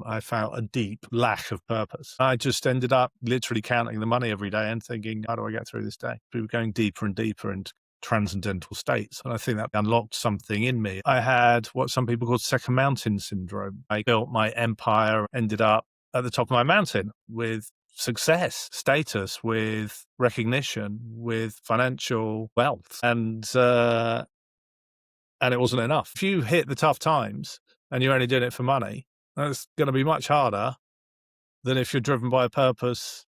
I felt a deep lack of purpose. I just ended up literally counting the money every day and thinking, how do I get through this day? We were going deeper and deeper into transcendental states. And I think that unlocked something in me. I had what some people call second mountain syndrome. I built my empire, ended up at the top of my mountain with success, status, with recognition, with financial wealth. And it wasn't enough. If you hit the tough times and you're only doing it for money, that's going to be much harder than if you're driven by a purpose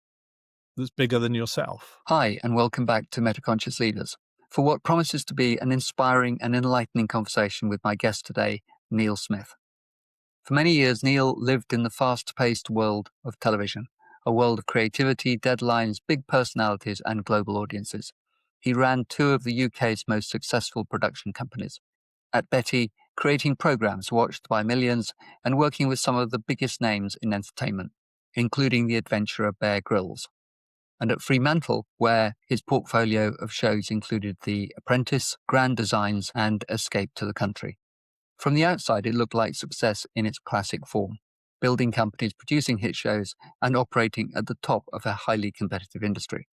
that's bigger than yourself. Hi, and welcome back to Metaconscious Leaders, for what promises to be an inspiring and enlightening conversation with my guest today, Neil Smith. For many years, Neil lived in the fast-paced world of television, a world of creativity, deadlines, big personalities, and global audiences. He ran two of the UK's most successful production companies. At Betty, creating programs watched by millions and working with some of the biggest names in entertainment, including the adventurer Bear Grylls. And at Fremantle, where his portfolio of shows included The Apprentice, Grand Designs, and Escape to the Country. From the outside, it looked like success in its classic form, building companies, producing hit shows, and operating at the top of a highly competitive industry.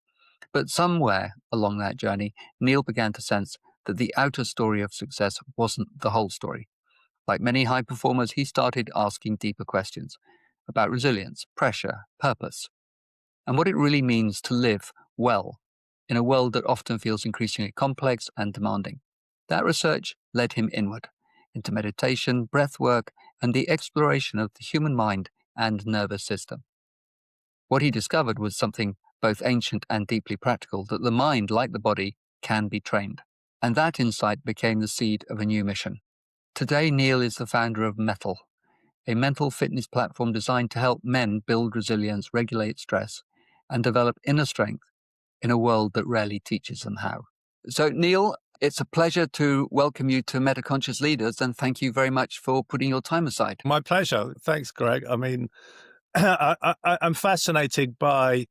But somewhere along that journey, Neil began to sense that the outer story of success wasn't the whole story. Like many high performers, he started asking deeper questions about resilience, pressure, purpose, and what it really means to live well in a world that often feels increasingly complex and demanding. That research led him inward, into meditation, breathwork, and the exploration of the human mind and nervous system. What he discovered was something both ancient and deeply practical, that the mind, like the body, can be trained. And that insight became the seed of a new mission. Today, Neil is the founder of Mettle, a mental fitness platform designed to help men build resilience, regulate stress, and develop inner strength in a world that rarely teaches them how. So, Neil, it's a pleasure to welcome you to Metaconscious Leaders, and thank you very much for putting your time aside. My pleasure. Thanks, Greg. I mean, I'm fascinated by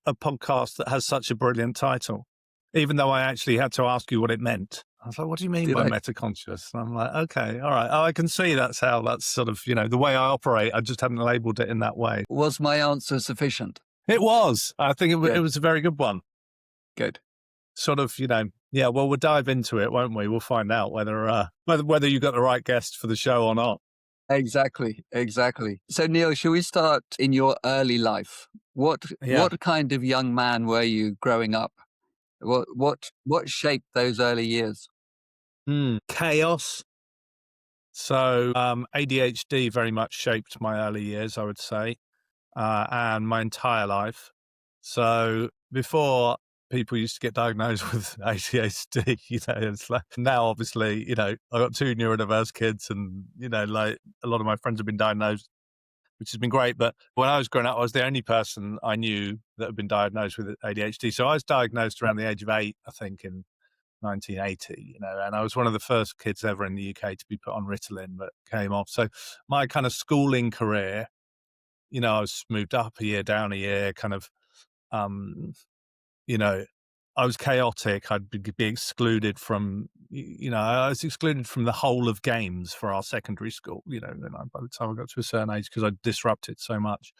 a podcast that has such a brilliant title, even though I actually had to ask you what it meant. I was like, what do you mean by metaconscious? And I'm like, okay, all right. Oh, I can see that's sort of, the way I operate. I just hadn't labeled it in that way. Was my answer sufficient? It was. I think it was a very good one. Good. Sort of, yeah, well, we'll dive into it, won't we? We'll find out whether you got the right guest for the show or not. Exactly. So, Neil, shall we start in your early life? What kind of young man were you growing up? What shaped those early years? Chaos. So ADHD very much shaped my early years, I would say, and my entire life. So before people used to get diagnosed with ADHD, it's like now, obviously, I got two neurodiverse kids and, like a lot of my friends have been diagnosed, which has been great. But when I was growing up, I was the only person I knew that had been diagnosed with ADHD. So I was diagnosed around the age of 8, I think, in 1980, and I was one of the first kids ever in the UK to be put on Ritalin, but came off. So my kind of schooling career, I was moved up a year, down a year, kind of, I was chaotic. I'd be excluded from, I was excluded from the whole of games for our secondary school, by the time I got to a certain age, because I disrupted so much.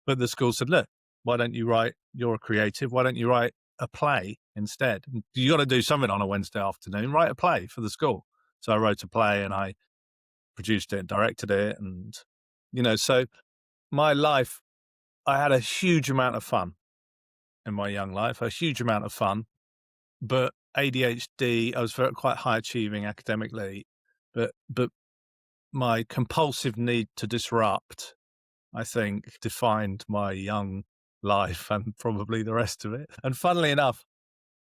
But the school said, look, why don't you write, you're a creative, why don't you write a play instead? You got to do something on a Wednesday afternoon, write a play for the school. So I wrote a play and I produced it, directed it. And, so my life, I had a huge amount of fun in my young life, a huge amount of fun, but ADHD, I was quite high achieving academically, but my compulsive need to disrupt, I think, defined my young life and probably the rest of it. And funnily enough,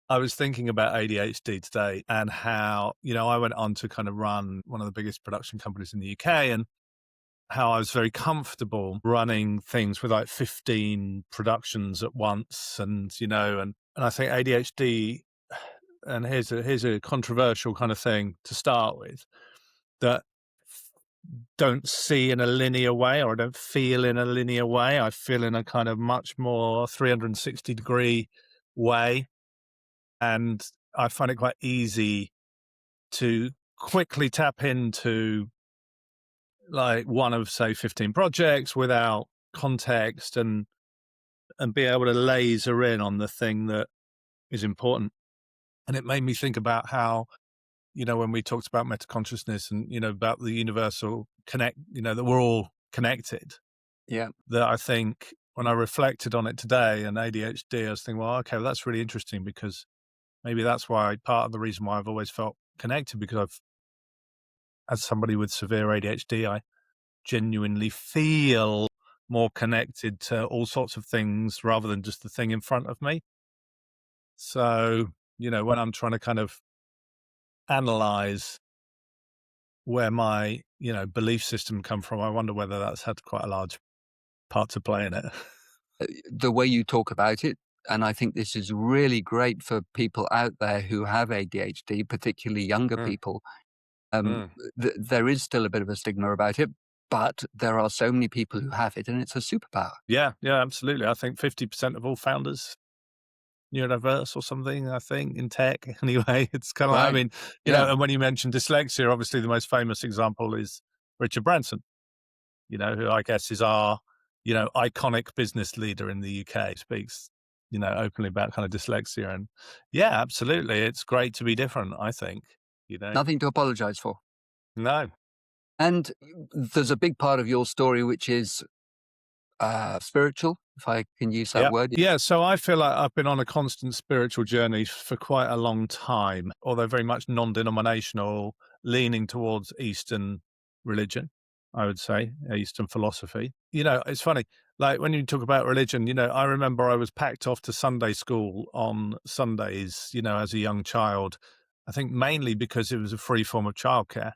I was thinking about ADHD today and how, I went on to kind of run one of the biggest production companies in the UK, and how I was very comfortable running things with like 15 productions at once. And, and I think ADHD, and here's a controversial kind of thing to start with, that don't see in a linear way, or I don't feel in a linear way. I feel in a kind of much more 360-degree way. And I find it quite easy to quickly tap into like one of say 15 projects without context and be able to laser in on the thing that is important. And it made me think about how, when we talked about meta consciousness and, about the universal connect, that we're all connected, Yeah. that I think when I reflected on it today and ADHD, I was thinking, well, okay, well, that's really interesting because maybe that's why part of the reason why I've always felt connected, because as somebody with severe ADHD, I genuinely feel more connected to all sorts of things rather than just the thing in front of me. So, when I'm trying to kind of analyze where my, belief system come from, I wonder whether that's had quite a large part to play in it. The way you talk about it, and I think this is really great for people out there who have ADHD, particularly younger Mm, people. mm. There is still a bit of a stigma about it, but there are so many people who have it, and it's a superpower. Yeah, yeah, absolutely. I think 50% of all founders neurodiverse or something, I think, in tech anyway. It's kind of like, I Right. mean, Yeah. and when you mention dyslexia, obviously the most famous example is Richard Branson, who I guess is our, iconic business leader in the UK, speaks, openly about kind of dyslexia. And yeah, absolutely. It's great to be different, I think, Nothing to apologize for. No. And there's a big part of your story which is spiritual, if I can use that Yeah. word. Yeah. So I feel like I've been on a constant spiritual journey for quite a long time, although very much non denominational, leaning towards Eastern religion, I would say, Eastern philosophy. It's funny, like when you talk about religion, I remember I was packed off to Sunday school on Sundays, as a young child, I think mainly because it was a free form of childcare.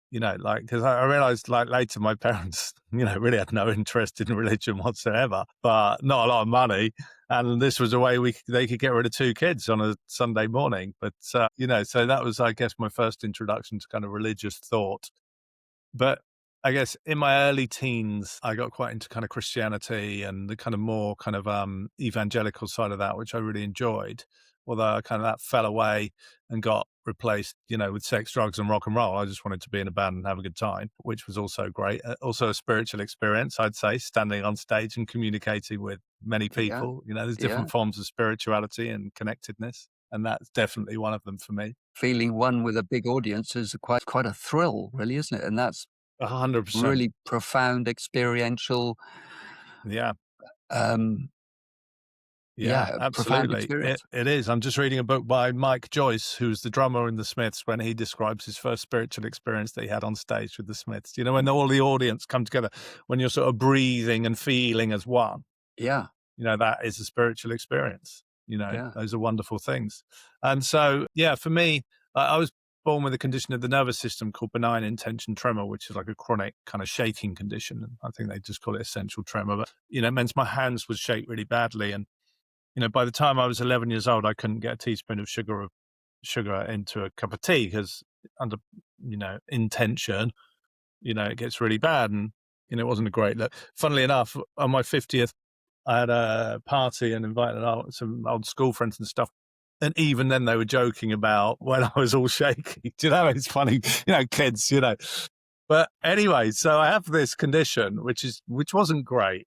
Like, because I realized, like, later my parents, really had no interest in religion whatsoever, but not a lot of money. And this was a way they could get rid of two kids on a Sunday morning. But, so that was, I guess, my first introduction to kind of religious thought. But I guess in my early teens, I got quite into kind of Christianity and the kind of more kind of evangelical side of that, which I really enjoyed. Although kind of that fell away and got replaced, with sex, drugs, and rock and roll. I just wanted to be in a band and have a good time, which was also great. Also a spiritual experience, I'd say, standing on stage and communicating with many Yeah. people. There's Yeah. different forms of spirituality and connectedness, and that's definitely one of them for me. Feeling one with a big audience is quite a thrill, really, isn't it? And that's 100%. really profound, experiential, Yeah. um, Yeah, profound absolutely. It experience. it is. I'm just reading a book by Mike Joyce, who's the drummer in the Smiths, when he describes his first spiritual experience that he had on stage with the Smiths. When all the audience come together, when you're sort of breathing and feeling as one, Yeah. that is a spiritual experience. Yeah. Those are wonderful things. And so, yeah, for me, I was born with a condition of the nervous system called benign intention tremor, which is like a chronic kind of shaking condition. And I think they just call it essential tremor. But, it meant my hands would shake really badly. And by the time I was 11 years old, I couldn't get a teaspoon of sugar into a cup of tea because under, intention, it gets really bad. And, it wasn't a great look. Funnily enough, on my 50th, I had a party and invited some old school friends and stuff. And even then they were joking about when I was all shaky. Do you know, it's funny, kids, But anyway, so I have this condition, which wasn't great,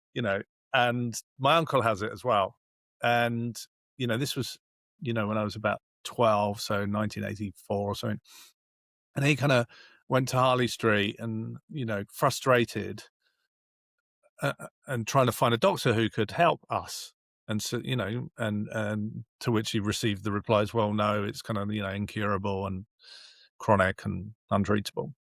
and my uncle has it as well. And, this was, when I was about 12, so 1984 or something. And he kind of went to Harley Street and, frustrated and trying to find a doctor who could help us. And so, and to which he received the replies, well, no, it's kind of, incurable and chronic and untreatable.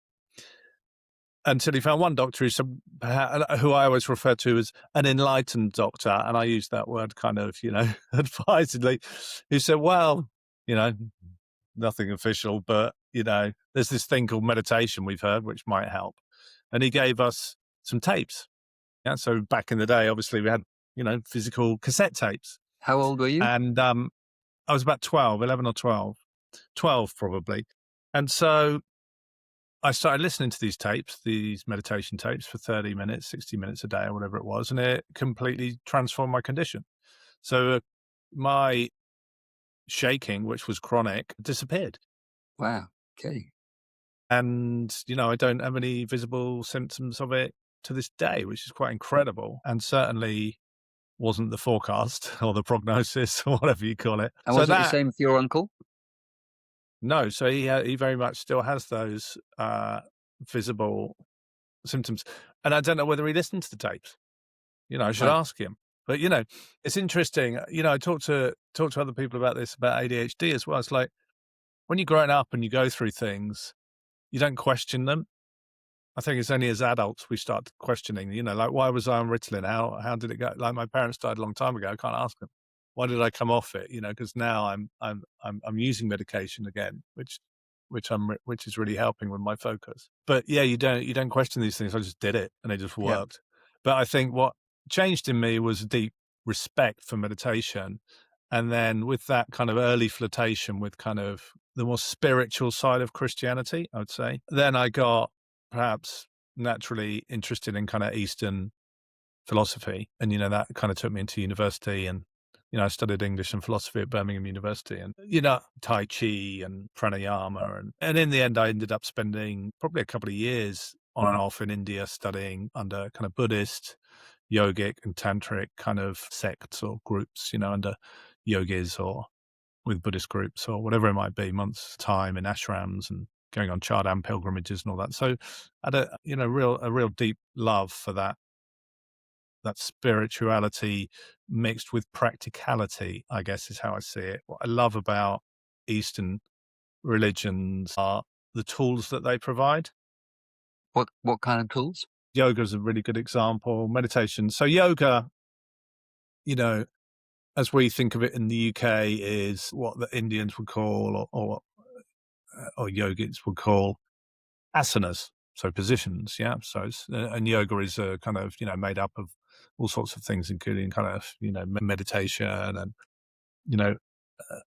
Until he found one doctor who I always refer to as an enlightened doctor, and I use that word kind of, advisedly, who said, well, nothing official, but, there's this thing called meditation we've heard, which might help. And he gave us some tapes. Yeah, so back in the day, obviously, we had, physical cassette tapes. How old were you? And I was about 12, 11 or 12, 12 probably. And so I started listening to these tapes, these meditation tapes for 30 minutes, 60 minutes a day or whatever it was, and it completely transformed my condition. So my shaking, which was chronic, disappeared. Wow. Okay. And, I don't have any visible symptoms of it to this day, which is quite incredible. And certainly wasn't the forecast or the prognosis or whatever you call it. And So was it the that, same with your uncle? no, so he very much still has those visible symptoms. And I don't know whether he listened to the tapes. I should Right. ask him. But it's interesting. I talk to other people about this, about ADHD as well. It's like when you're growing up and you go through things, you don't question them. I think it's only as adults we start questioning, like, why was I on Ritalin? How did it go? Like, my parents died a long time ago. I can't ask them. Why did I come off it? Because now I'm using medication again, which is really helping with my focus. But yeah, you don't question these things. I just did it and it just Yeah. worked. But I think what changed in me was a deep respect for meditation. And then with that kind of early flirtation with kind of the more spiritual side of Christianity, I would say, then I got perhaps naturally interested in kind of Eastern philosophy. And, that kind of took me into university and, I studied English and philosophy at Birmingham University and, Tai Chi and pranayama. And in the end, I ended up spending probably a couple of years on and off in India studying under kind of Buddhist, yogic and tantric kind of sects or groups, under yogis or with Buddhist groups or whatever it might be, months time in ashrams and going on Chardam pilgrimages and all that. So I had a real deep love for that spirituality mixed with practicality, I guess is how I see it. What I love about Eastern religions are the tools that they provide. What kind of tools? Yoga is a really good example. Meditation. So yoga, you know, as we think of it in the UK, is what the Indians would call, or yogis would call, asanas, so positions. Yeah. So and yoga is kind of made up of all sorts of things, including kind of meditation and you know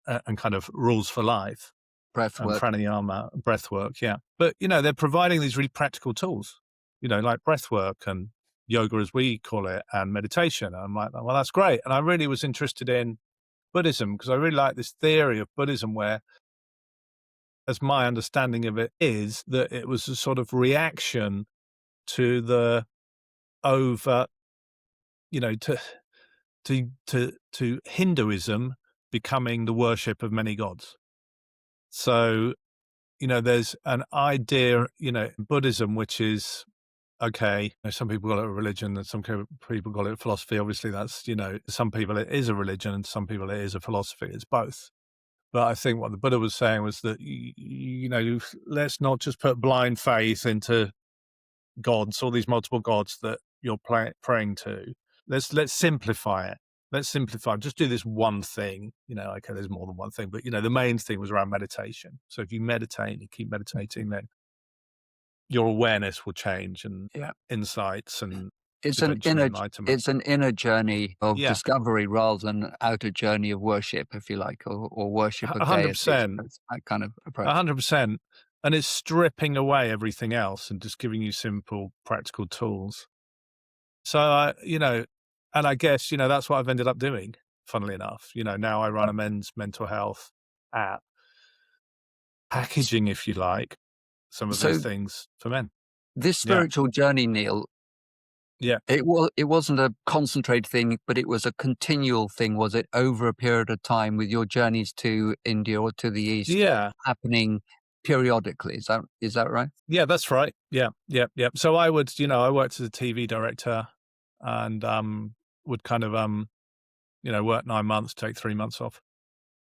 and kind of rules for life Breath and work. pranayama, breath work. Yeah, but they're providing these really practical tools, like breath work and yoga as we call it, and meditation. And I'm like, well, that's great. And I really was interested in Buddhism because I really like this theory of Buddhism where, as my understanding of it is, that it was a sort of reaction to the over, to Hinduism becoming the worship of many gods. So, there's an idea, in Buddhism, which is okay. Some people call it a religion, and some people call it philosophy. Obviously, that's some people it is a religion, and some people it is a philosophy. It's both. But I think what the Buddha was saying was that let's not just put blind faith into gods, all these multiple gods that you're praying to. Let's simplify it. Let's simplify. Just do this one thing. Okay, there's more than one thing, but the main thing was around meditation. So if you meditate and you keep meditating, then your awareness will change and Yeah. insights and It's an eventually inner enlightenment. it's an inner journey of Yeah, discovery rather than an outer journey of worship, if you like, or worship of deities. 100%, It's that kind of approach. 100%. And it's stripping away everything else and just giving you simple, practical tools. So, and I guess, that's what I've ended up doing, funnily enough. Now I run a men's mental health app, packaging, if you like, some of those So things for men. this Yeah. spiritual journey, Neil, Yeah. it wasn't a concentrated thing, but it was a continual thing, was it, over a period of time with your journeys to India or to the East Yeah. happening periodically? Is that right? Yeah, that's right. Yeah. Yeah. Yeah. So I would, I worked as a TV director and, would kind of, work 9 months, take 3 months off,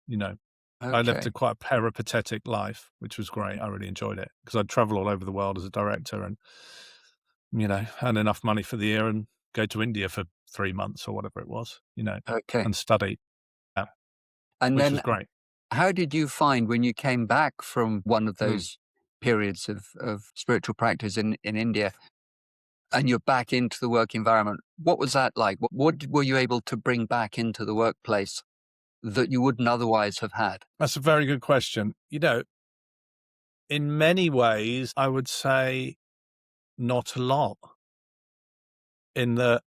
you know, I lived Okay. a quite peripatetic life, which was great. I really enjoyed it because I'd travel all over the world as a director and, earn enough money for the year and go to India for 3 months or whatever it was, Okay. and study, yeah, And which was then great. how did you find when you came back from one of Mm. those periods of spiritual practice in India and you're back into the work environment? What was that like? What were you able to bring back into the workplace that you wouldn't otherwise have had? That's a very good question. In many ways, I would say not a lot in that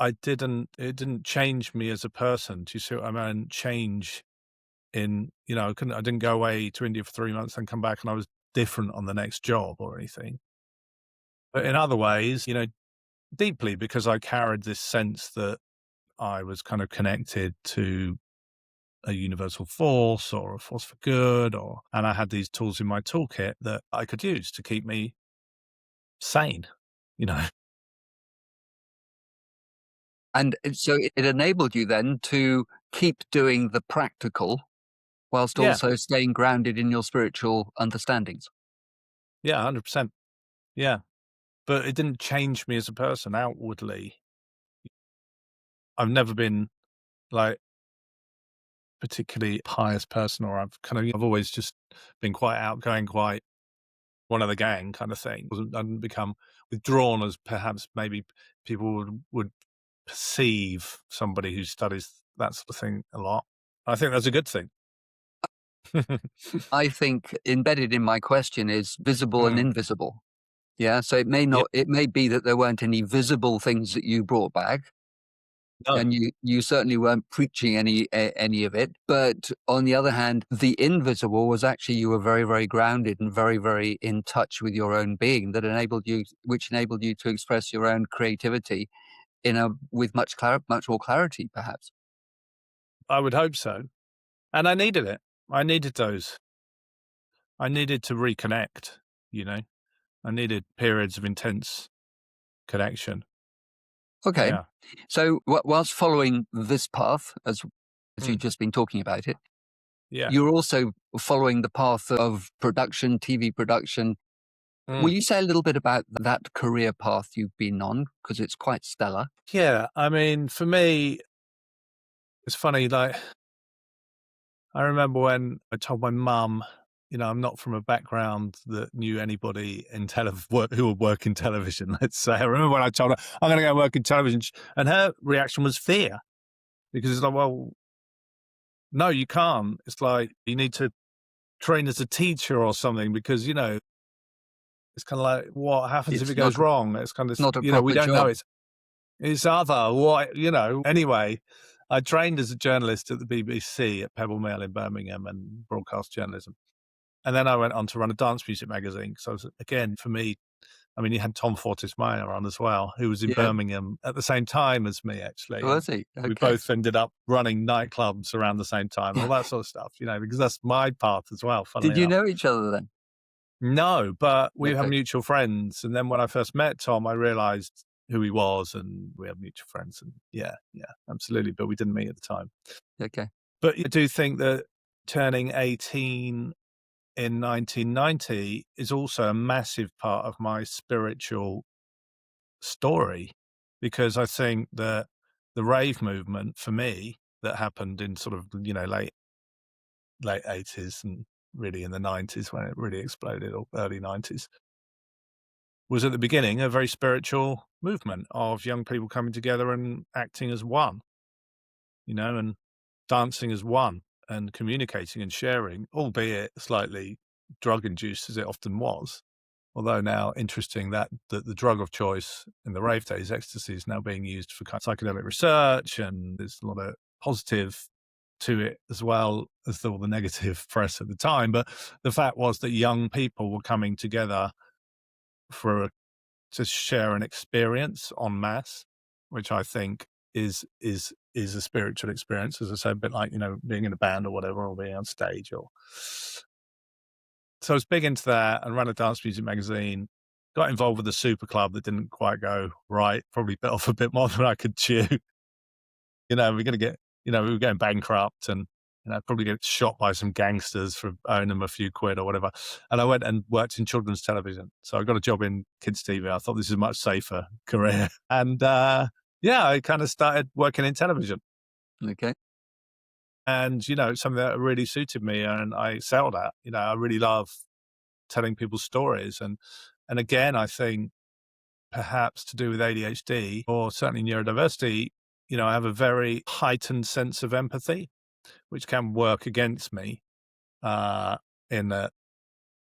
it didn't change me as a person. Do you see what I mean? Change I didn't go away to India for 3 months and come back and I was different on the next job or anything. But in other ways, deeply, because I carried this sense that I was kind of connected to a universal force or a force for good, and I had these tools in my toolkit that I could use to keep me sane, you know. And so it enabled you then to keep doing the practical whilst Yeah, also staying grounded in your spiritual understandings. yeah, 100%. Yeah. But it didn't change me as a person outwardly. I've never been like particularly pious person, or I've always just been quite outgoing, quite one of the gang kind of thing. I didn't become withdrawn as perhaps maybe people would perceive somebody who studies that sort of thing a lot. I think that's a good thing. I think embedded in my question is visible and Mm. invisible. Yeah. So it may Yeah, not, it may be that there weren't any visible things that you brought back. no, And you certainly weren't preaching any of it. But on the other hand, the invisible was actually you were very, very grounded and very, very in touch with your own being which enabled you to express your own creativity with much more clarity, perhaps. I would hope so. And I needed it. I needed those. I needed to reconnect, you know. I needed periods of intense connection. Okay. Yeah. So whilst following this path, as Mm. you've just been talking about it, Yeah. you're also following the path of production, TV production. Will Mm. you say a little bit about that career path you've been on? Because it's quite stellar. Yeah. I mean, for me, it's funny, like, I remember when I told my mum, I'm not from a background that knew anybody in who would work in television, let's say. I remember when I told her, I'm going to go work in television, and her reaction was fear, because it's like, well, no, you can't. It's like, you need to train as a teacher or something, because, it's kind of like, what happens if It's it goes wrong? It's kind of, not a we proper don't know. job. It's other, what, anyway. I trained as a journalist at the BBC at Pebble Mill in Birmingham and broadcast journalism. And then I went on to run a dance music magazine. So again, for me, I mean, you had Tom Fortis Meyer on as well, who was in Yeah. Birmingham at the same time as me, actually. And Was he? we Okay. both ended up running nightclubs around the same time and all that sort of stuff, because that's my path as well, funnily Did you enough. know each other then? No, but we have Okay. mutual friends. And then when I first met Tom, I realized who he was, and we have mutual friends. And yeah, absolutely. But we didn't meet at the time. Okay. But I do think that turning 18 in 1990 is also a massive part of my spiritual story, because I think that the rave movement for me that happened in sort of, late 80s and really in the 90s when it really exploded, or early 90s, was at the beginning a very spiritual movement of young people coming together and acting as one, and dancing as one and communicating and sharing, albeit slightly drug induced as it often was. Although now interesting that the drug of choice in the rave days, ecstasy, is now being used for kind of psychedelic research, and there's a lot of positive to it as well as all the negative press at the time. But the fact was that young people were coming together to share an experience en masse, which I think is a spiritual experience, as I said, a bit like, being in a band or whatever, or being on stage. So I was big into that and ran a dance music magazine, got involved with a super club that didn't quite go right, probably bit off a bit more than I could chew. We were going bankrupt, and, probably get shot by some gangsters for owing them a few quid or whatever. And I went and worked in children's television. So I got a job in kids TV. I thought this is a much safer career. And, I kind of started working in television. Okay. And, it's something that really suited me, and I settled at. I really love telling people stories. And again, I think perhaps to do with ADHD, or certainly neurodiversity, I have a very heightened sense of empathy, which can work against me, in that,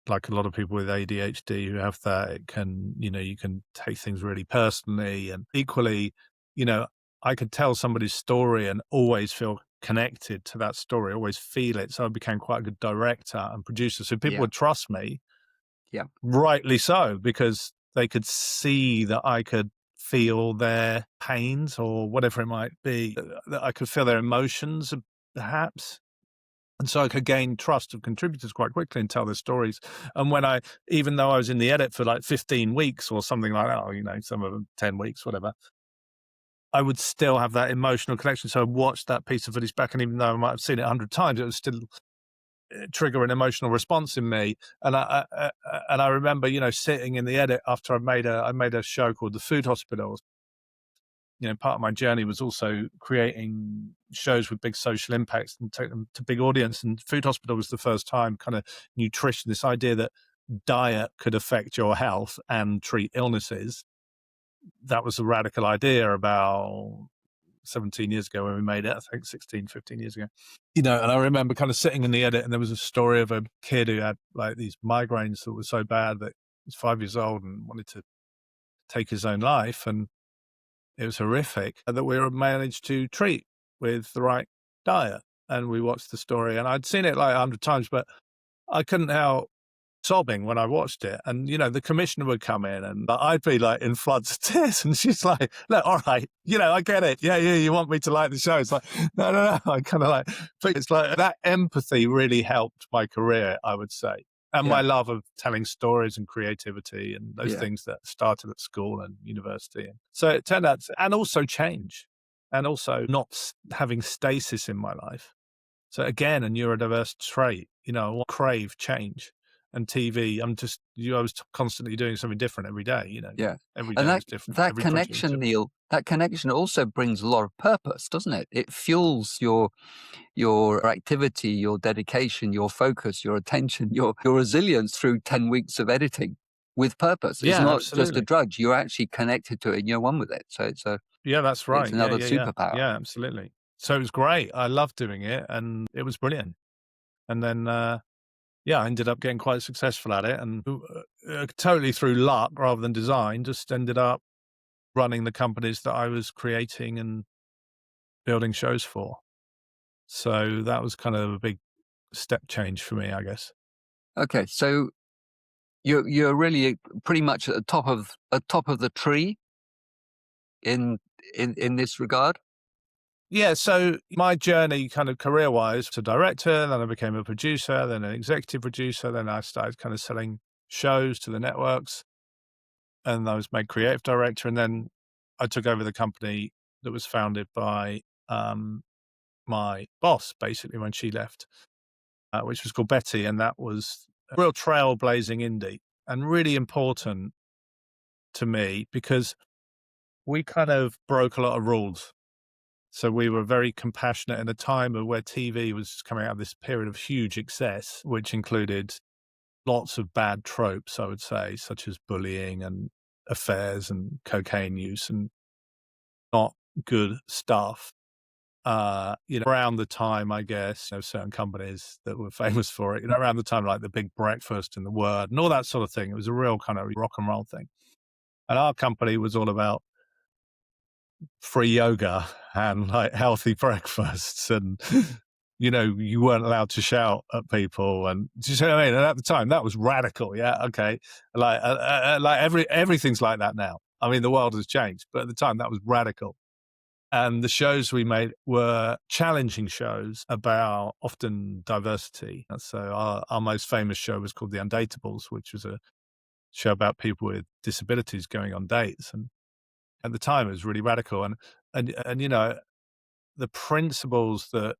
like a lot of people with ADHD who have that, it can, you can take things really personally. And equally, I could tell somebody's story and always feel connected to that story, always feel it. So I became quite a good director and producer. So people Yeah. would trust me, Yeah. Rightly so, because they could see that I could feel their pains or whatever it might be, that I could feel their emotions, perhaps. And so I could gain trust of contributors quite quickly and tell their stories. And even though I was in the edit for like 15 weeks or something like that, or, some of them 10 weeks, whatever, I would still have that emotional connection. So I watched that piece of footage back, and even though I might have seen it 100 times, it was still trigger an emotional response in me. And I remember, sitting in the edit after I made a show called The Food Hospitals. Part of my journey was also creating shows with big social impacts and take them to big audience. And Food Hospital was the first time kind of nutrition, this idea that diet could affect your health and treat illnesses. That was a radical idea about 17 years ago when we made it, I think 16, 15 years ago. And I remember kind of sitting in the edit, and there was a story of a kid who had like these migraines that were so bad that he was 5 years old and wanted to take his own life. And it was horrific that we were managed to treat with the right diet. And we watched the story, and I'd seen it like 100 times, but I couldn't help sobbing when I watched it. And, the commissioner would come in and I'd be like in floods of tears. And she's like, look, all right, I get it. Yeah, you want me to like the show. It's like, no. I kind of like, but it's like that empathy really helped my career, I would say. And my love of telling stories and creativity and those things that started at school and university. And so it turned out, and also change, and also not having stasis in my life. So again, a neurodiverse trait, I crave change. And TV, I was constantly doing something different every day, Yeah. every And day was different. that Every project was connection, different. Neil, that connection also brings a lot of purpose, doesn't it? It fuels your activity, your dedication, your focus, your attention, your resilience through 10 weeks of editing with purpose. It's Yeah, not just a absolutely. drudge. You're actually connected to it and you're one with it. So Yeah, that's it's right. another Yeah. superpower. Yeah, absolutely. So it was great. I loved doing it, and it was brilliant. And then, I ended up getting quite successful at it, and totally through luck rather than design, just ended up running the companies that I was creating and building shows for. So that was kind of a big step change for me, I guess. Okay. So you're really pretty much at the top of the tree in this regard. Yeah, so my journey kind of career-wise to director, then I became a producer, then an executive producer, then I started kind of selling shows to the networks, and I was made creative director, and then I took over the company that was founded by my boss, basically, when she left, which was called Betty, and that was a real trailblazing indie and really important to me because we kind of broke a lot of rules. So we were very compassionate in a time of where TV was coming out of this period of huge excess, which included lots of bad tropes, I would say, such as bullying and affairs and cocaine use and not good stuff. Around the time, I guess, certain companies that were famous for it, around the time like the Big Breakfast and the Word and all that sort of thing. It was a real kind of rock and roll thing. And our company was all about free yoga and like healthy breakfasts and you weren't allowed to shout at people, and do you see what I mean? And at the time that was radical. Okay, like everything's like that now. I mean, the world has changed, but at the time that was radical. And the shows we made were challenging shows about often diversity. And so our most famous show was called The Undateables, which was a show about people with disabilities going on dates. And at the time it was really radical. And the principles that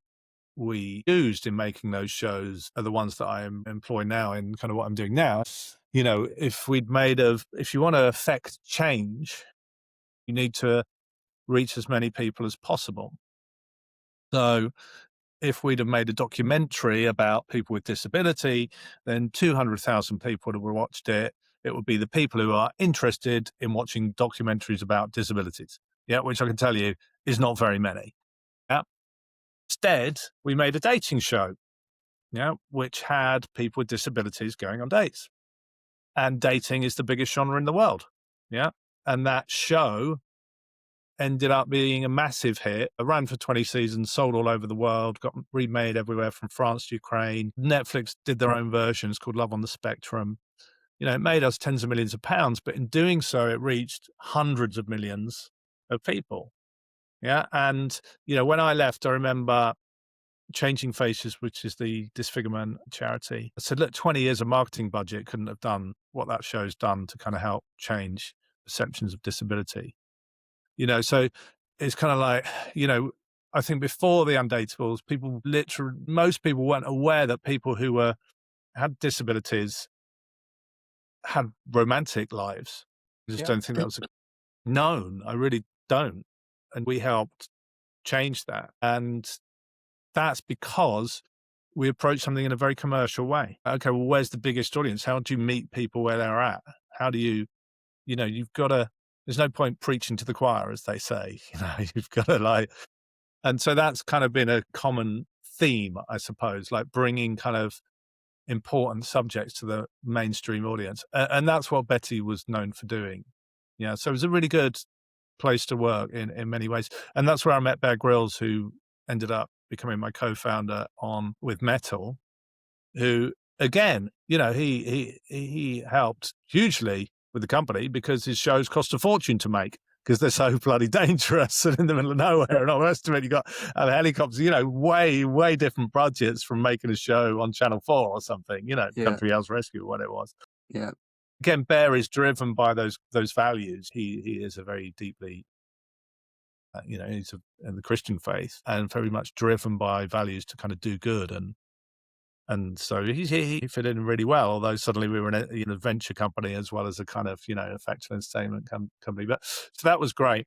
we used in making those shows are the ones that I employ now in kind of what I'm doing now. If you want to affect change, you need to reach as many people as possible. So if we'd have made a documentary about people with disability, then 200,000 people would have watched it. It would be the people who are interested in watching documentaries about disabilities. Which I can tell you is not very many. Instead, we made a dating show, which had people with disabilities going on dates. And dating is the biggest genre in the world. And that show ended up being a massive hit. It ran for 20 seasons, sold all over the world, got remade everywhere from France to Ukraine. Netflix did their own version. It's called Love on the Spectrum. it made us tens of millions of pounds, but in doing so, it reached hundreds of millions of people. Yeah. And, when I left, I remember Changing Faces, which is the disfigurement charity. I said, look, 20 years of marketing budget couldn't have done what that show's done to kind of help change perceptions of disability. So it's kind of like, I think before the Undateables, most people weren't aware that people who had disabilities had romantic lives. I just Yeah. don't think that was known. I really don't. And we helped change that. And that's because we approach something in a very commercial way. Okay, well, where's the biggest audience? How do you meet people where they're at? How do you've got to, there's no point preaching to the choir, as they say, you've got to and so that's kind of been a common theme, I suppose, like bringing kind of important subjects to the mainstream audience. And that's what Betty was known for doing. Yeah. So it was a really good place to work in many ways. And that's where I met Bear Grylls, who ended up becoming my co-founder with Mettle, who again, he helped hugely with the company because his shows cost a fortune to make because they're so bloody dangerous and in the middle of nowhere and all the rest of it. You got helicopters, way, way different budgets from making a show on Channel 4 or something, Yeah. Country House Rescue or what it was. Yeah. Again, Bear is driven by those values. He is a very deeply he's in the Christian faith and very much driven by values to kind of do good. And so he fit in really well, although suddenly we were in a venture company as well as a kind of, a factual entertainment company. But so that was great.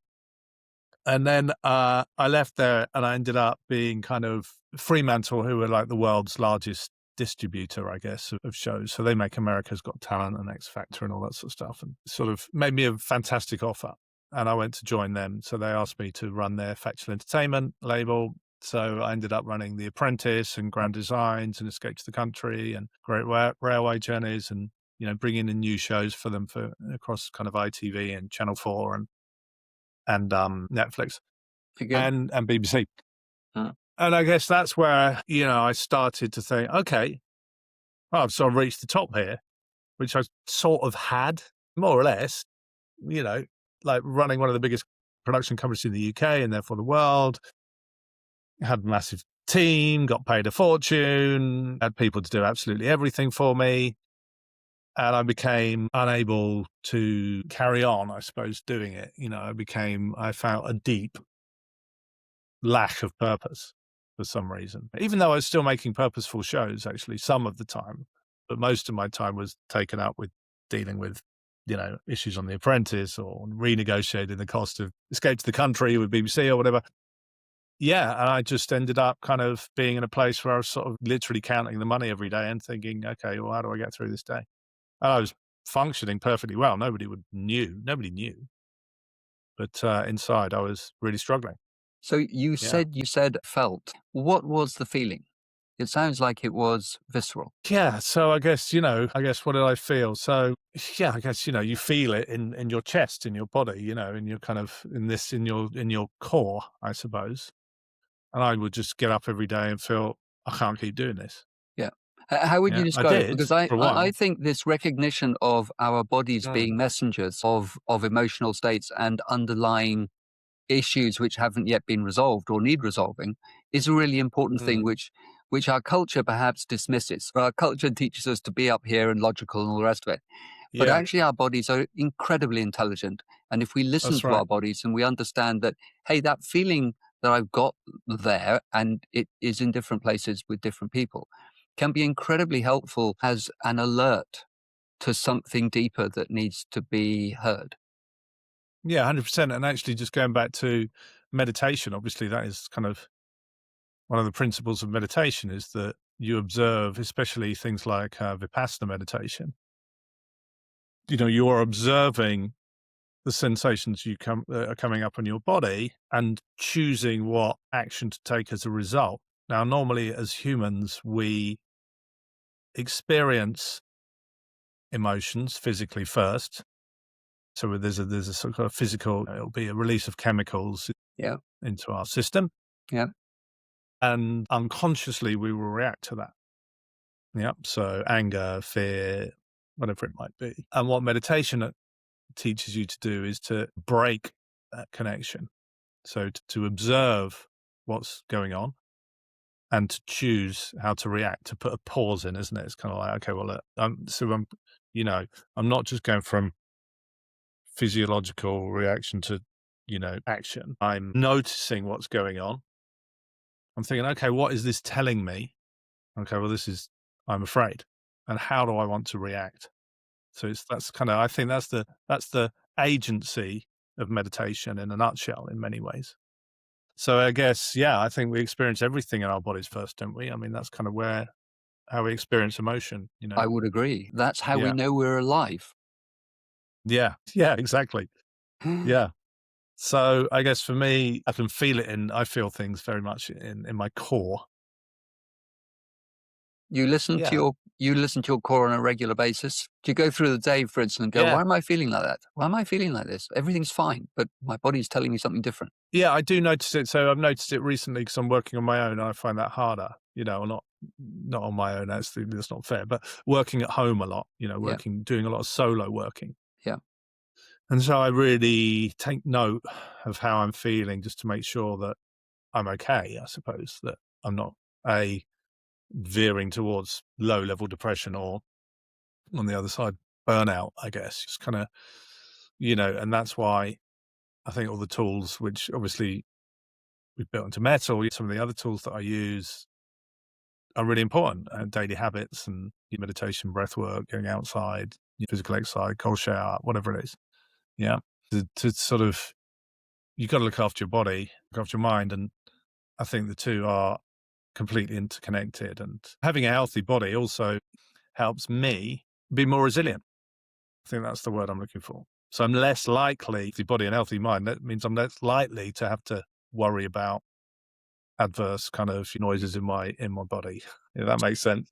And then I left there and I ended up being kind of Fremantle, who were like the world's largest distributor, I guess, of shows. So they make America's Got Talent and X Factor and all that sort of stuff, and sort of made me a fantastic offer. And I went to join them. So they asked me to run their factual entertainment label. So I ended up running The Apprentice and Grand Designs and Escape to the Country and Great Railway Journeys and, bringing in new shows for them across kind of ITV and Channel 4 and Netflix and BBC. Huh. And I guess that's where, I started to think, okay, I've sort of reached the top here, which I sort of had more or less, like running one of the biggest production companies in the UK and therefore the world. Had a massive team, got paid a fortune, had people to do absolutely everything for me. And I became unable to carry on, I suppose, doing it. I felt a deep lack of purpose for some reason, even though I was still making purposeful shows, actually, some of the time. But most of my time was taken up with dealing with, issues on The Apprentice or renegotiating the cost of Escape to the Country with BBC or whatever. Yeah, and I just ended up kind of being in a place where I was sort of literally counting the money every day and thinking, okay, well, how do I get through this day? And I was functioning perfectly well. Nobody knew. But inside, I was really struggling. So you said felt. What was the feeling? It sounds like it was visceral. Yeah. So I guess, what did I feel? So yeah, I guess, you feel it in your chest, in your body, in your kind of, in your core, I suppose. And I would just get up every day and feel, I can't keep doing this. Yeah. How would you Yeah, I describe it? did Because for a while. I think this recognition of our bodies being messengers of emotional states and underlying issues which haven't yet been resolved or need resolving is a really important thing which our culture perhaps dismisses. Our culture teaches us to be up here and logical and all the rest of it. But Yeah, actually our bodies are incredibly intelligent. And if we listen that's to right. our bodies and we understand that, hey, that feeling that I've got there and it is in different places with different people can be incredibly helpful as an alert to something deeper that needs to be heard. Yeah, 100%. And actually just going back to meditation, obviously that is kind of one of the principles of meditation is that you observe, especially things like Vipassana meditation. You're observing the sensations are coming up on your body and choosing what action to take as a result. Now, normally as humans, we experience emotions physically first. So there's a sort of physical, it'll be a release of chemicals Yeah. into our system. Yeah. And unconsciously we will react to that. Yep. So anger, fear, whatever it might be. And what meditation teaches you to do is to break that connection. So to observe what's going on and to choose how to react, to put a pause in, isn't it? It's kind of like, okay, well, I'm not just going from physiological reaction to, action. I'm noticing what's going on. I'm thinking, okay, what is this telling me? Okay, well, I'm afraid. And how do I want to react? So I think that's the agency of meditation in a nutshell in many ways. So I guess, yeah, I think we experience everything in our bodies first, don't we? I mean, that's kind of how we experience emotion, I would agree. That's how we Yeah. know we're alive. Yeah. Yeah, exactly. Yeah. So I guess for me, I feel things very much in my core. You listen to Yeah. your core on a regular basis. Do you go through the day, for instance, and go, Yeah. "Why am I feeling like that? Why am I feeling like this? Everything's fine, but my body's telling me something different." Yeah, I do notice it. So I've noticed it recently because I'm working on my own and I find that harder, or not on my own. That's not fair, but working at home a lot, Yeah, doing a lot of solo working. yeah. And so I really take note of how I'm feeling just to make sure that I'm okay, I suppose, that I'm not veering towards low level depression or on the other side, burnout, I guess. Just kind of, and that's why I think all the tools, which obviously we've built into Mettle, some of the other tools that I use are really important. Daily habits and meditation, breath work, going outside, physical exercise, cold shower, whatever it is. Yeah. To sort of, you've got to look after your body, look after your mind. And I think the two are completely interconnected. And having a healthy body also helps me be more resilient. I think that's the word I'm looking for. So I'm less likely, healthy body and healthy mind, that means I'm less likely to have to worry about adverse kind of noises in my body. If that makes sense.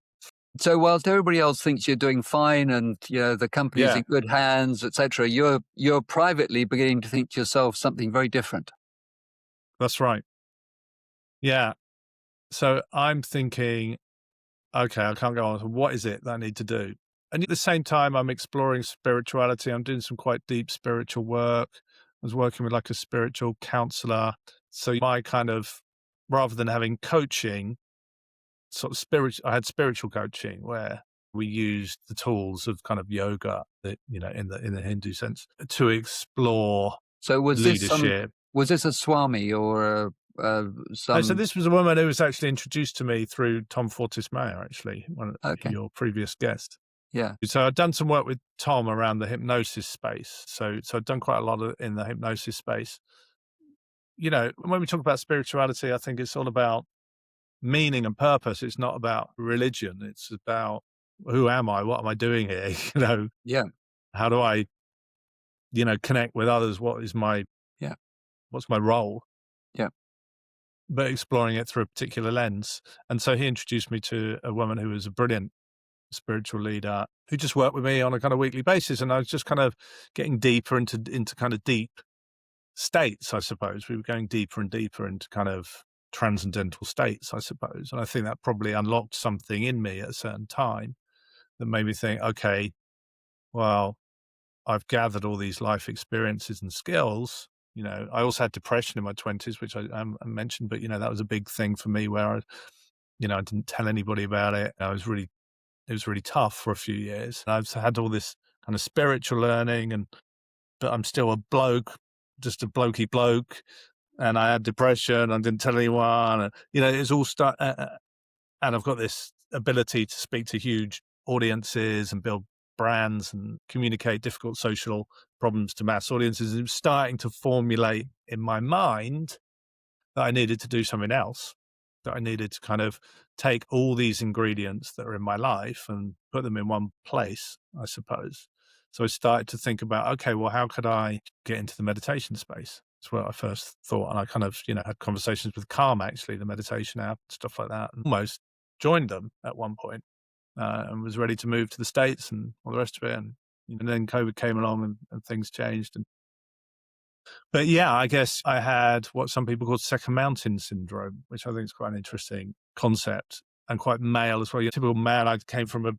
So whilst everybody else thinks you're doing fine and the company's Yeah, in good hands, etc., you're privately beginning to think to yourself something very different. that's right. Yeah. So I'm thinking, okay, I can't go on. So what is it that I need to do? And at the same time, I'm exploring spirituality. I'm doing some quite deep spiritual work. I was working with like a spiritual counselor. So my kind of, rather than having coaching, I had spiritual coaching where we used the tools of kind of yoga, that, in the Hindu sense, to explore So leadership. was this a swami or So some? this was a woman who was actually introduced to me through Tom Fortis Mayer, actually, Okay, your previous guest. yeah. So I'd done some work with Tom around the hypnosis space. So I'd done quite a lot in the hypnosis space. When we talk about spirituality, I think it's all about meaning and purpose. It's not about religion. It's about, who am I? What am I doing here? Yeah, How do I, connect with others? What's my yeah, role? yeah. But exploring it through a particular lens. And so he introduced me to a woman who was a brilliant spiritual leader who just worked with me on a kind of weekly basis. And I was just kind of getting deeper into kind of deep states, I suppose. We were going deeper and deeper into kind of transcendental states, I suppose. And I think that probably unlocked something in me at a certain time that made me think, okay, well, I've gathered all these life experiences and skills. I also had depression in my 20s, which I mentioned, but, that was a big thing for me where I didn't tell anybody about it. It was really tough for a few years. And I've had all this kind of spiritual learning, but I'm still a bloke, just a blokey bloke. And I had depression. I didn't tell anyone. And, it's all and I've got this ability to speak to huge audiences and build brands and communicate difficult social problems to mass audiences. It was starting to formulate in my mind that I needed to do something else, that I needed to kind of take all these ingredients that are in my life and put them in one place, I suppose. So I started to think about, okay, well, how could I get into the meditation space? That's what I first thought. And I kind of, had conversations with Calm, actually, the meditation app, stuff like that, and almost joined them at one point, and was ready to move to the States and all the rest of it. And then COVID came along and things changed. But yeah, I guess I had what some people call second mountain syndrome, which I think is quite an interesting concept and quite male as well. Typical male, I came from a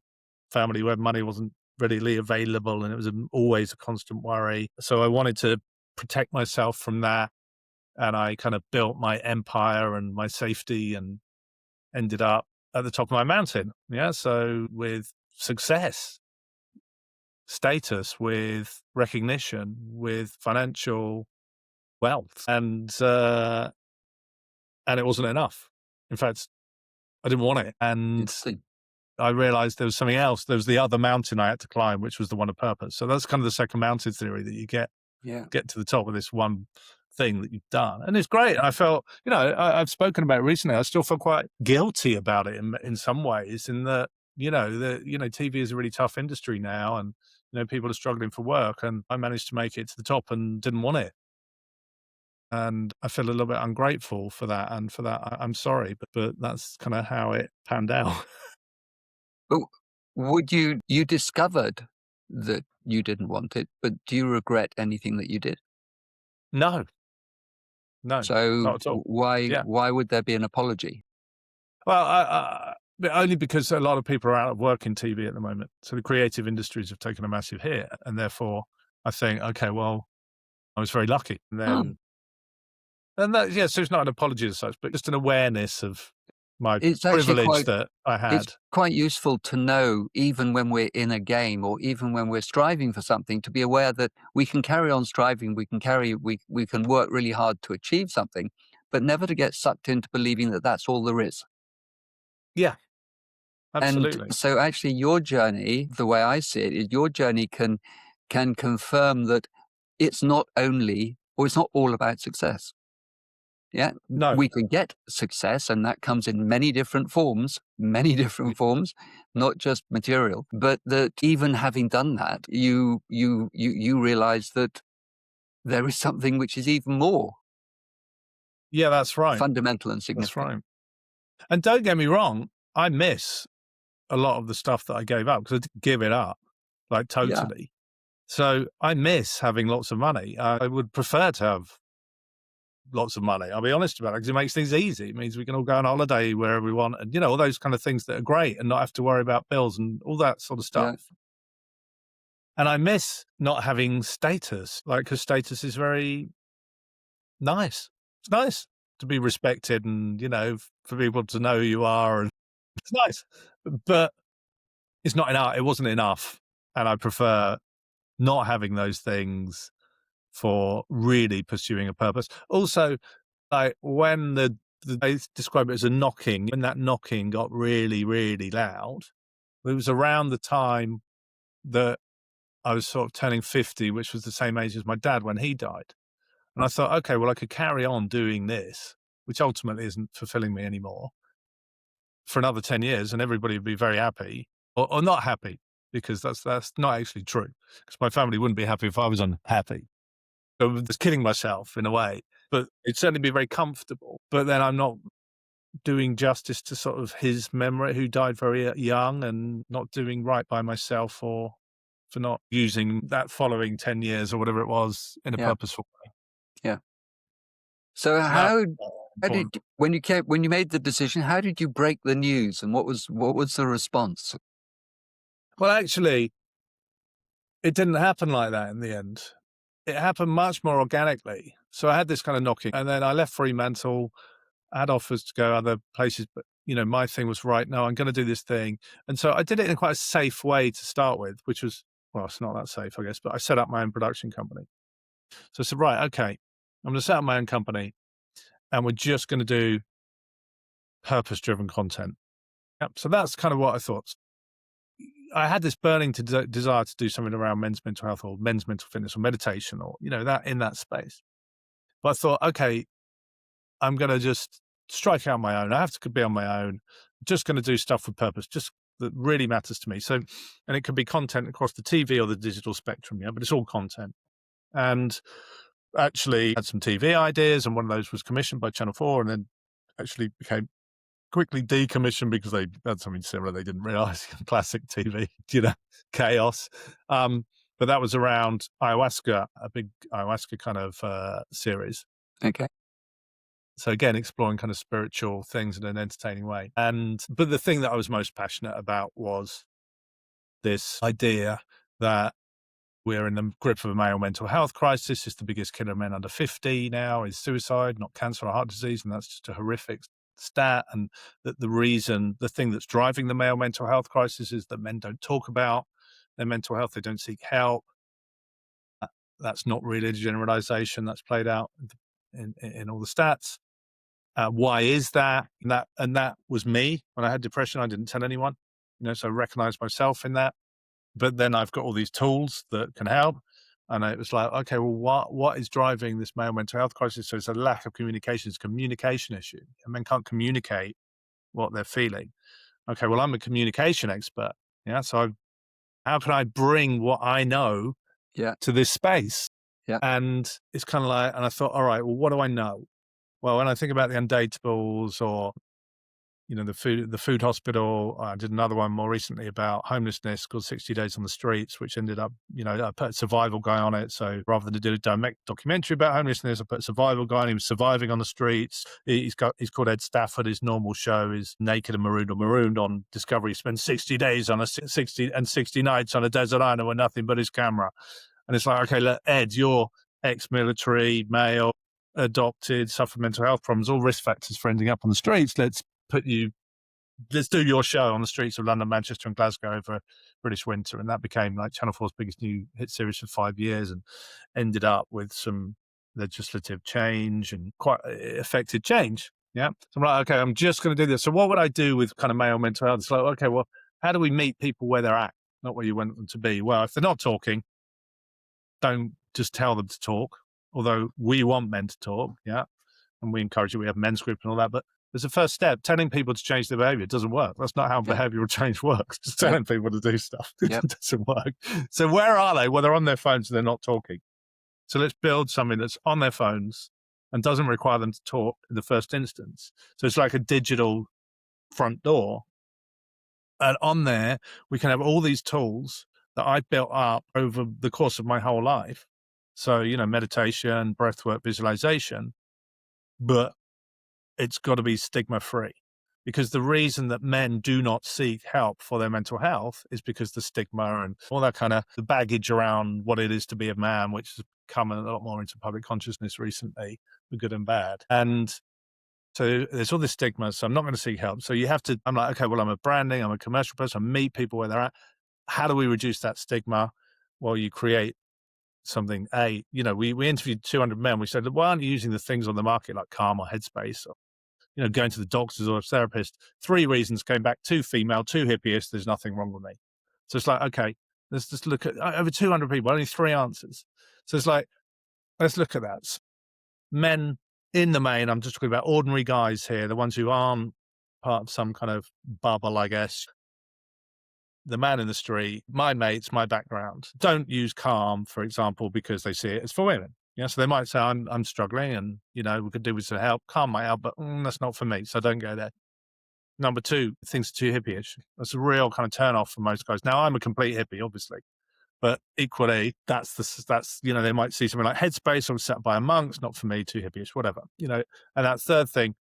family where money wasn't readily available, and it was always a constant worry. So I wanted to protect myself from that. And I kind of built my empire and my safety and ended up at the top of my mountain. Yeah. So with success, status, with recognition, with financial wealth, and it wasn't enough. In fact, I didn't want it. And Interesting. I realized there was something else. There was the other mountain I had to climb, which was the one of purpose. So that's kind of the second mountain theory, that you get Yeah. to the top of this one thing that you've done. And it's great. And I felt, I've spoken about it recently. I still feel quite guilty about it in some ways, in that, TV is a really tough industry now, and, people are struggling for work, and I managed to make it to the top and didn't want it. And I feel a little bit ungrateful for that. And for that, I'm sorry, but that's kind of how it panned out. But you discovered that you didn't want it, but do you regret anything that you did? No, no, So not at all. Yeah. why would there be an apology? Well, but only because a lot of people are out of work in TV at the moment. So the creative industries have taken a massive hit. And therefore, I think, okay, well, I was very lucky. And Oh, then, so it's not an apology as such, but just an awareness of my it's actually privilege that I it's had. quite useful to know, even when we're in a game or even when we're striving for something, to be aware that we can carry on striving, we can work really hard to achieve something, but never to get sucked into believing that that's all there is. Yeah, And absolutely. so actually your journey, the way I see it, is your journey can confirm that it's not only, or it's not all about success. Yeah, No, we can get success, and that comes in many different forms, not just material. But that even having done that, you realize that there is something which is even more yeah, that's right. fundamental and That's significant. right. And don't get me wrong, I miss a lot of the stuff that I gave up, because I didn't give it up, like, Yeah, totally. So I miss having lots of money. I would prefer to have lots of money. I'll be honest about it, because it makes things easy. It means we can all go on holiday wherever we want, and, all those kind of things that are great, and not have to worry about bills and all that sort of yeah, stuff. And I miss not having status, like, because status is very nice. It's nice to be respected and, for people to know who you are, and it's nice. But it's not enough. It wasn't enough. And I prefer not having those things for really pursuing a purpose. Also, like, when they describe it as a knocking, when that knocking got really, really loud, it was around the time that I was sort of turning 50, which was the same age as my dad when he died. And I thought, okay, well, I could carry on doing this, which ultimately isn't fulfilling me anymore, for another 10 years, and everybody would be very happy, or not happy, because that's not actually true, because my family wouldn't be happy if I was unhappy. So I'm just killing myself in a way, but it'd certainly be very comfortable. But then I'm not doing justice to sort of his memory, who died very young, and not doing right by myself for not using that following 10 years or whatever it was in a yeah, purposeful way. yeah. So So that's how did important. when you made the decision, how did you break the news, and what was the response? Well, actually, it didn't happen like that in the end. It happened much more organically. So I had this kind of knocking, and then I left Fremantle. I had offers to go other places, but, my thing was, right, no, I'm going to do this thing. And so I did it in quite a safe way to start with, which was, well, it's not that safe, I guess, but I set up my own production company. So I said, right, okay, I'm going to set up my own company, and we're just going to do purpose-driven content. Yep. So that's kind of what I thought. I had this burning desire to do something around men's mental health, or men's mental fitness, or meditation, or, that in that space. But I thought, okay, I'm going to just strike out my own. I have to be on my own. Just going to do stuff with purpose, just that really matters to me. So, and it could be content across the TV or the digital spectrum, but it's all content. And actually had some TV ideas, and one of those was commissioned by Channel 4, and then actually became quickly decommissioned because they had something similar they didn't realize. Classic TV, chaos. But that was around ayahuasca, a big ayahuasca kind of series. Okay. So again, exploring kind of spiritual things in an entertaining way. But the thing that I was most passionate about was this idea that we're in the grip of a male mental health crisis. It's the biggest killer of men under 50 now is suicide, not cancer or heart disease. And that's just a horrific stat. And that the thing that's driving the male mental health crisis is that men don't talk about their mental health. They don't seek help. That's not really a generalization. That's played out in all the stats. Why is that? And that was me when I had depression. I didn't tell anyone, so I recognized myself in that. But then I've got all these tools that can help. And it was like, okay, well, what is driving this male mental health crisis? So it's a lack of communication. It's a communication issue. And men can't communicate what they're feeling. Okay, well, I'm a communication expert. Yeah. So how can I bring what I know to this space? Yeah. And it's kind of like, and I thought, all right, well, what do I know? Well, when I think about the Undateables or the food hospital. I did another one more recently about homelessness called 60 Days on the Streets, which ended up, I put a survival guy on it. So rather than do a documentary about homelessness, I put a survival guy on. He was surviving on the streets. He's called Ed Stafford. His normal show is Naked and Marooned or Marooned on Discovery. He spends 60 days on 60 nights on a desert island with nothing but his camera. And it's like, okay, look, Ed, you're ex-military, male, adopted, suffer mental health problems, all risk factors for ending up on the streets. Let's do your show on the streets of London, Manchester and Glasgow over British winter. And that became like Channel 4's biggest new hit series for 5 years and ended up with some legislative change and quite effective change. Yeah. So I'm like, okay, I'm just going to do this. So what would I do with kind of male mental health? It's like, okay, well, how do we meet people where they're at? Not where you want them to be. Well, if they're not talking, don't just tell them to talk, although we want men to talk. Yeah. And we encourage it. We have men's group and all that, but there's a first step. Telling people to change their behavior doesn't work. That's not how behavioral change works. Just telling people to do stuff doesn't work. So where are they? Well, they're on their phones and they're not talking. So let's build something that's on their phones and doesn't require them to talk in the first instance. So it's like a digital front door. And on there, we can have all these tools that I built up over the course of my whole life. So, meditation, breathwork, visualization, but it's got to be stigma free, because the reason that men do not seek help for their mental health is because the stigma and all that kind of the baggage around what it is to be a man, which has come a lot more into public consciousness recently, the good and bad. And so there's all this stigma. So I'm not going to seek help. So I'm like, okay, well, I'm a branding, I'm a commercial person, I meet people where they're at. How do we reduce that stigma? Well, you create something. We interviewed 200 men. We said, why aren't you using the things on the market like Calm or Headspace or, going to the doctors or a therapist? 3 reasons came back: 2 female, 2 hippieist. There's nothing wrong with me. So it's like, okay, let's just look at over 200 people, only 3 answers. So it's like, let's look at that. Men in the main, I'm just talking about ordinary guys here, the ones who aren't part of some kind of bubble, I guess. The man in the street, my mates, my background, don't use Calm, for example, because they see it as for women. Yeah, so they might say, I'm struggling and, we could do with some help. Calm might help, but that's not for me, so don't go there. Number 2, things are too hippie-ish. That's a real kind of turn off for most guys. Now, I'm a complete hippie, obviously, but equally, that's they might see something like Headspace or set by a monk. It's not for me, too hippie-ish, whatever, And that third thing,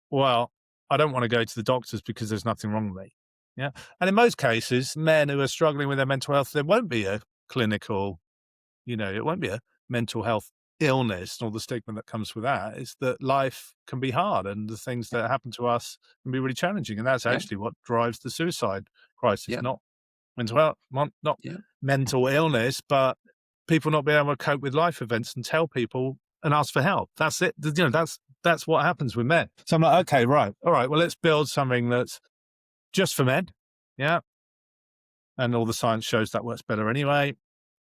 well, I don't want to go to the doctors because there's nothing wrong with me. Yeah. And in most cases, men who are struggling with their mental health, there won't be a clinical, it won't be a mental health illness and all the stigma that comes with that. Is that life can be hard and the things that happen to us can be really challenging. And that's actually what drives the suicide crisis, not mental health, not mental illness, but people not being able to cope with life events and tell people and ask for help. That's it. That's what happens with men. So I'm like, okay, right. All right. Well, let's build something that's just for men. Yeah. And all the science shows that works better anyway.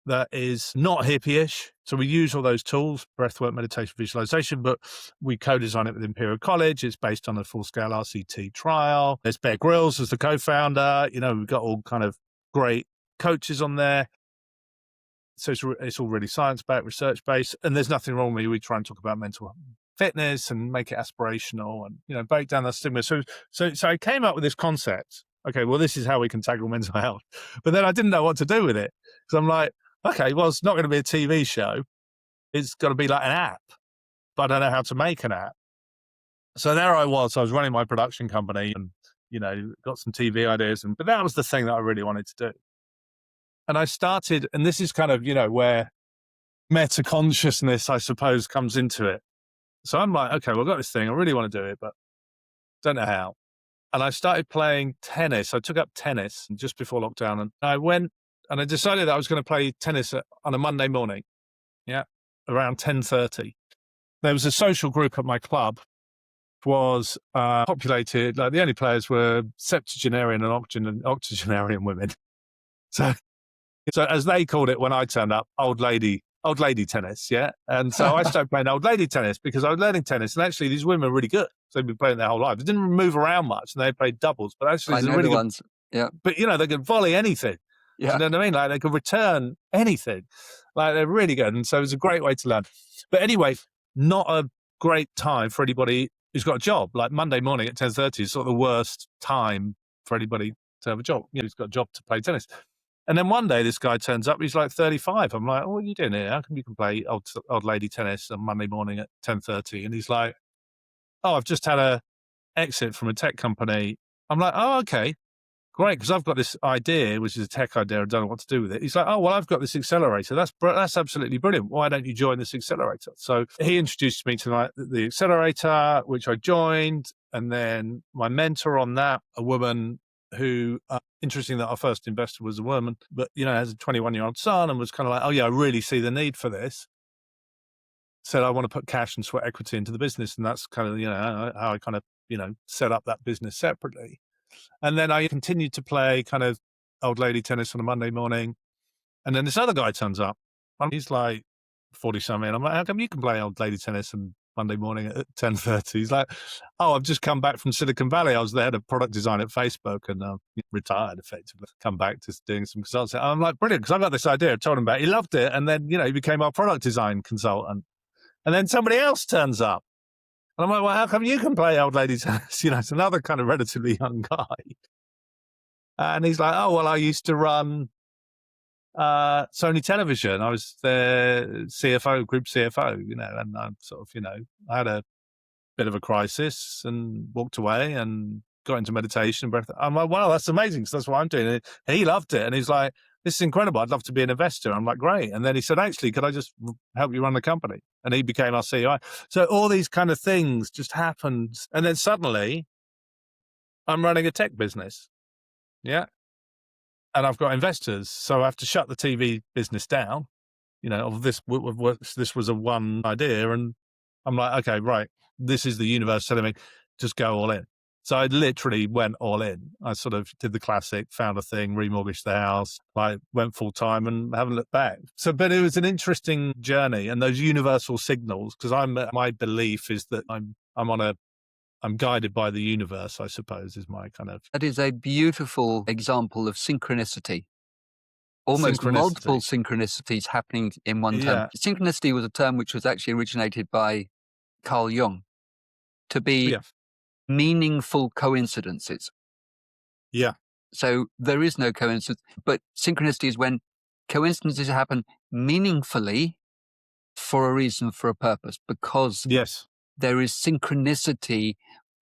That is not hippie-ish. So we use all those tools, breathwork, meditation, visualization, but we co-design it with Imperial College. It's based on a full-scale RCT trial. There's Bear Grylls as the co-founder. We've got all kind of great coaches on there. So it's all really science-based, research-based, and there's nothing wrong with it. We try and talk about mental fitness and make it aspirational and, break down the stigma. So I came up with this concept. Okay, well, this is how we can tackle mental health. But then I didn't know what to do with it. So I'm like, okay, well, it's not going to be a TV show. It's got to be like an app, but I don't know how to make an app. So there I was running my production company and, got some TV ideas. But that was the thing that I really wanted to do. And I started, and this is kind of, where meta consciousness, I suppose, comes into it. So I'm like, okay, well, I've got this thing. I really want to do it, but don't know how. And I started playing tennis. I took up tennis just before lockdown, and I went and I decided that I was going to play tennis on a Monday morning. Yeah. Around 10:30. There was a social group at my club, was populated, like the only players were septuagenarian and octogenarian women. So as they called it when I turned up, old lady tennis, yeah. And so I started playing old lady tennis because I was learning tennis, and actually these women are really good. So they've been playing their whole life. They didn't move around much, and they played doubles, but actually I they're know really the good. ones. Yeah. But they could volley anything. Do Yeah. you know what I mean? Like they could return anything. Like they're really good, and so it was a great way to learn. But anyway, not a great time for anybody who's got a job. Like Monday morning at 10:30 is sort of the worst time for anybody to have a job. Who's got a job to play tennis. And then one day this guy turns up, he's like 35. I'm like, oh, what are you doing here? How come you can play old lady tennis on Monday morning at 10:30? And he's like, oh, I've just had a exit from a tech company. I'm like, oh, okay, great, because I've got this idea, which is a tech idea. I don't know what to do with it. He's like, oh, well, I've got this accelerator. That's absolutely brilliant. Why don't you join this accelerator? So he introduced me to the accelerator, which I joined. And then my mentor on that, a woman who, interesting that our first investor was a woman, but, has a 21-year-old son and was kind of like, oh, yeah, I really see the need for this. Said, I want to put cash and sweat equity into the business. And that's kind of, how I kind of, set up that business separately. And then I continued to play kind of old lady tennis on a Monday morning. And then this other guy turns up. And he's like 40-something. I'm like, how come you can play old lady tennis on Monday morning at 10:30? He's like, oh, I've just come back from Silicon Valley. I was the head of product design at Facebook and retired effectively. Come back to doing some consulting. I'm like, brilliant, because I got this idea. I told him about it. He loved it. And then, he became our product design consultant. And then somebody else turns up. And I'm like, well, how come you can play old lady tennis? It's another kind of relatively young guy. And he's like, oh, well, I used to run Sony Television. I was their CFO, group CFO, and I'm sort of, I had a bit of a crisis and walked away and got into meditation and breath. I'm like, wow, that's amazing. So that's what I'm doing. And he loved it. And he's like, this is incredible. I'd love to be an investor. I'm like, great. And then he said, actually, could I just help you run the company? And he became our CEO. So all these kind of things just happened. And then suddenly I'm running a tech business. Yeah. And I've got investors. So I have to shut the TV business down. This was a one idea. And I'm like, okay, right. This is the universe telling me, just go all in. So I literally went all in. I sort of did the classic, found a thing, remortgaged the house, went full time and haven't looked back. So, but it was an interesting journey, and those universal signals, because my belief is that I'm guided by the universe, I suppose, is my kind of. That is a beautiful example of synchronicity. Almost multiple synchronicities happening in one term. Synchronicity was a term which was actually originated by Carl Jung to be meaningful coincidences. Yeah. So there is no coincidence, but synchronicity is when coincidences happen meaningfully for a reason, for a purpose, because there is synchronicity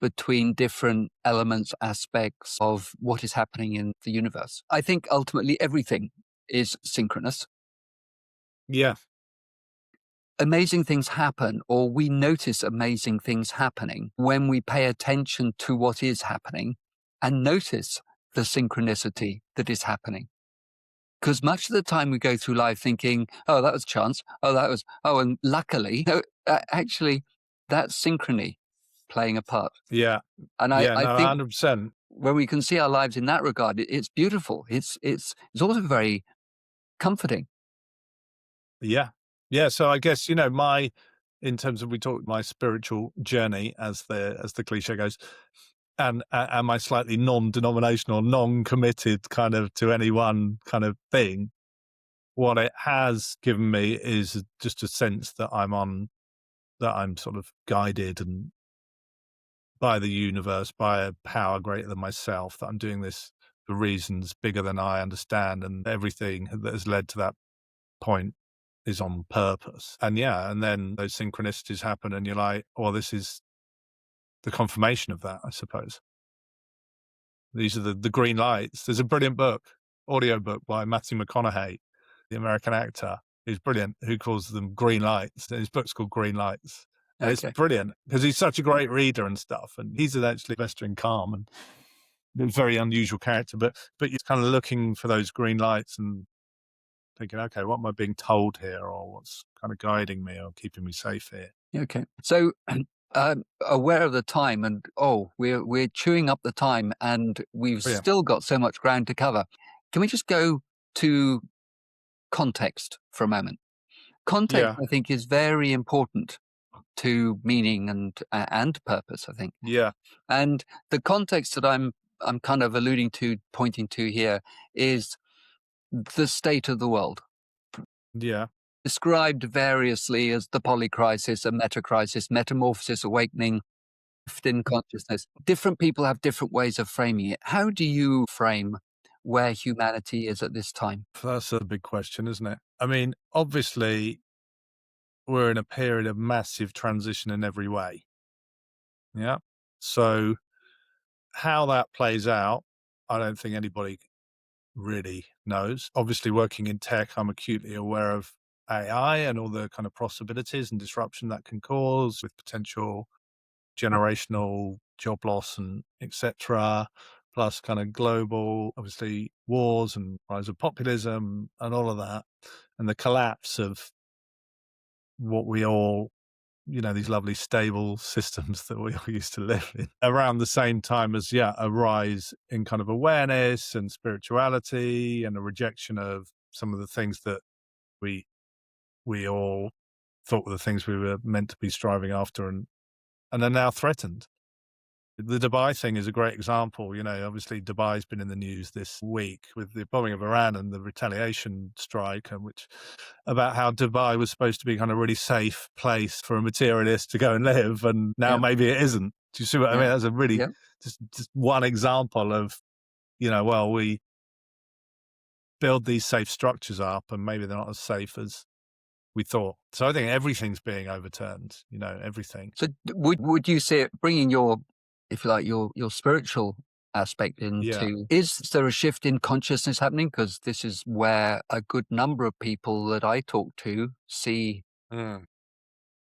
between different elements, aspects of what is happening in the universe. I think ultimately everything is synchronous. Yeah. Amazing things happen, or we notice amazing things happening when we pay attention to what is happening and notice the synchronicity that is happening. Because much of the time we go through life thinking, oh, that was chance. And luckily, no, actually, that's synchrony playing a part. Yeah. And I think 100%. when we can see our lives in that regard, it's beautiful. It's also very comforting. Yeah. Yeah. So I guess, in terms of, we talk my spiritual journey, as the cliche goes, and my slightly non-denominational, non-committed kind of to any one kind of thing, what it has given me is just a sense that I'm sort of guided and by the universe, by a power greater than myself, that I'm doing this for reasons bigger than I understand, and everything that has led to that point is on purpose. And then those synchronicities happen and you're like, well, this is the confirmation of that, I suppose. These are the green lights. There's a brilliant book audiobook by Matthew McConaughey, the American actor, who's brilliant, who calls them green lights. His book's called Green Lights. And it's Okay. brilliant because he's such a great reader and stuff. And he's actually an investor in Calm, and a very unusual character. But you're kind of looking for those green lights and thinking, okay, what am I being told here, or what's kind of guiding me or keeping me safe here? Okay. So, aware of the time, and we're chewing up the time, and we've Brilliant. still got so much ground to cover. Can we just go to context for a moment? Context, Yeah. I think, is very important to meaning and purpose, I think. Yeah. And the context that I'm kind of alluding to, pointing to here, is the state of the world, Yeah. described variously as the polycrisis, a metacrisis, metamorphosis, awakening, shift in consciousness. Different people have different ways of framing it. How do you frame where humanity is at this time? That's a big question, isn't it? I mean, obviously, we're in a period of massive transition in every way. Yeah. So, how that plays out, I don't think anybody really knows. Obviously, working in tech, I'm acutely aware of AI and all the kind of possibilities and disruption that can cause with potential generational job loss and etc. Plus, kind of global, obviously, wars and rise of populism and all of that, and the collapse of what we all, these lovely stable systems that we all used to live in around the same time as, a rise in kind of awareness and spirituality and a rejection of some of the things that we all thought were the things we were meant to be striving after and are now threatened. The Dubai thing is a great example. Obviously Dubai's been in the news this week with the bombing of Iran and the retaliation strike, and which about how Dubai was supposed to be kind of really safe place for a materialist to go and live, and now Yeah. maybe it isn't. Do you see what I Yeah. mean? That's a really Yeah. just one example of, we build these safe structures up and maybe they're not as safe as we thought. So I think everything's being overturned, everything. So would you say it, bringing your, if you like, your spiritual aspect Yeah. into, is there a shift in consciousness happening? Because this is where a good number of people that I talk to see Mm.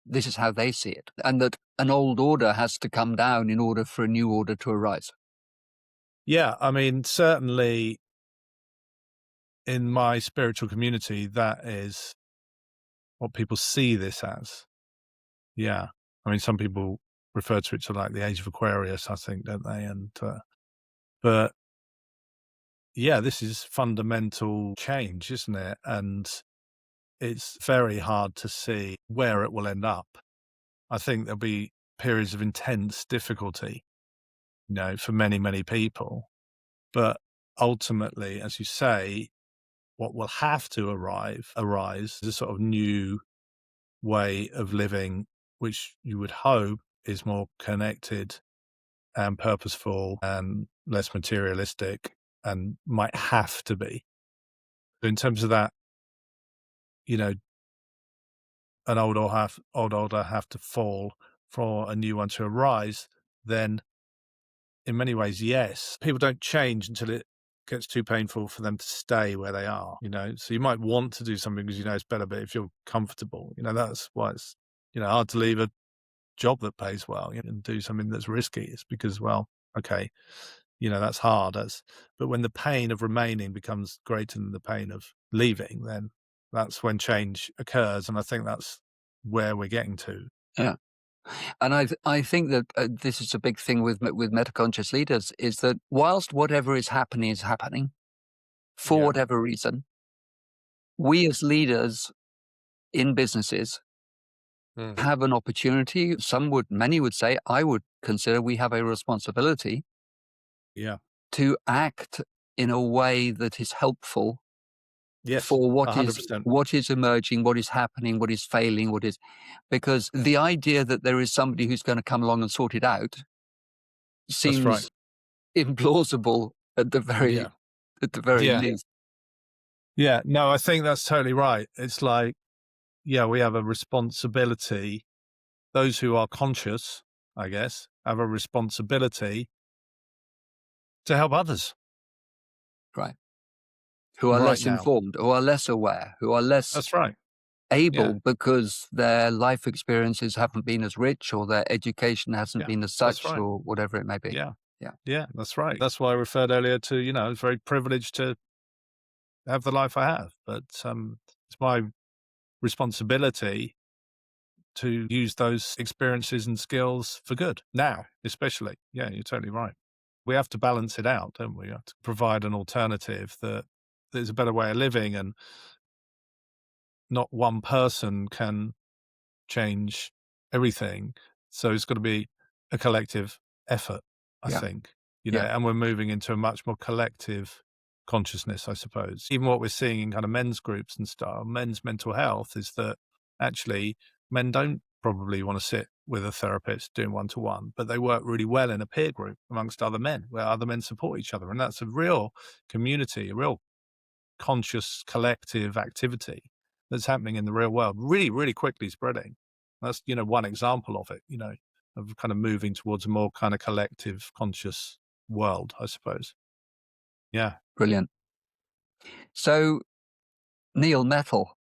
this is how they see it, and that an old order has to come down in order for a new order to arise. Yeah. I mean, certainly in my spiritual community, that is what people see this as. Yeah. I mean, some people refer to it to like the age of Aquarius, I think, don't they? And, but yeah, this is fundamental change, isn't it? And it's very hard to see where it will end up. I think there'll be periods of intense difficulty, for many, many people. But ultimately, as you say, what will have to arise is a sort of new way of living, which you would hope is more connected and purposeful and less materialistic, and might have to be. In terms of that, an old order have to fall for a new one to arise, then in many ways, yes. People don't change until it gets too painful for them to stay where they are, So you might want to do something because it's better, but if you're comfortable, that's why it's, hard to leave a job that pays well and do something that's risky. It's because, well, okay, that's hard. But when the pain of remaining becomes greater than the pain of leaving, then that's when change occurs. And I think that's where we're getting to. Yeah. And I think that this is a big thing with metaconscious leaders, is that whilst whatever is happening for Yeah. whatever reason, we as leaders in businesses have an opportunity. Many would say, I would consider we have a responsibility Yeah. to act in a way that is helpful Yes. for what 100%. is emerging, what is happening, what is failing, because the idea that there is somebody who's going to come along and sort it out That's right. seems implausible at the very Yeah. Yeah. least. Yeah. No, I think that's totally right. It's like, we have a responsibility. Those who are conscious, I guess, have a responsibility to help others. Right. who are right less now. informed, who are less aware, who are less That's right. able Yeah. because their life experiences haven't been as rich or their education hasn't Yeah. been as That's such right. or whatever it may be. Yeah. Yeah, Yeah. That's right. That's why I referred earlier to, I was very privileged to have the life I have, but it's my responsibility to use those experiences and skills for good now, especially. Yeah, you're totally right. We have to balance it out, don't we? We have to provide an alternative that there's a better way of living, and not one person can change everything. So it's got to be a collective effort, I yeah, think, yeah, and we're moving into a much more collective consciousness, I suppose. Even what we're seeing in kind of men's groups and stuff, men's mental health, is that actually men don't probably want to sit with a therapist doing one-to-one, but they work really well in a peer group amongst other men where other men support each other. And that's a real community, a real conscious collective activity that's happening in the real world, really, really quickly spreading. That's, one example of it, of kind of moving towards a more kind of collective conscious world, I suppose. Yeah. brilliant. So, Neil, Mettle,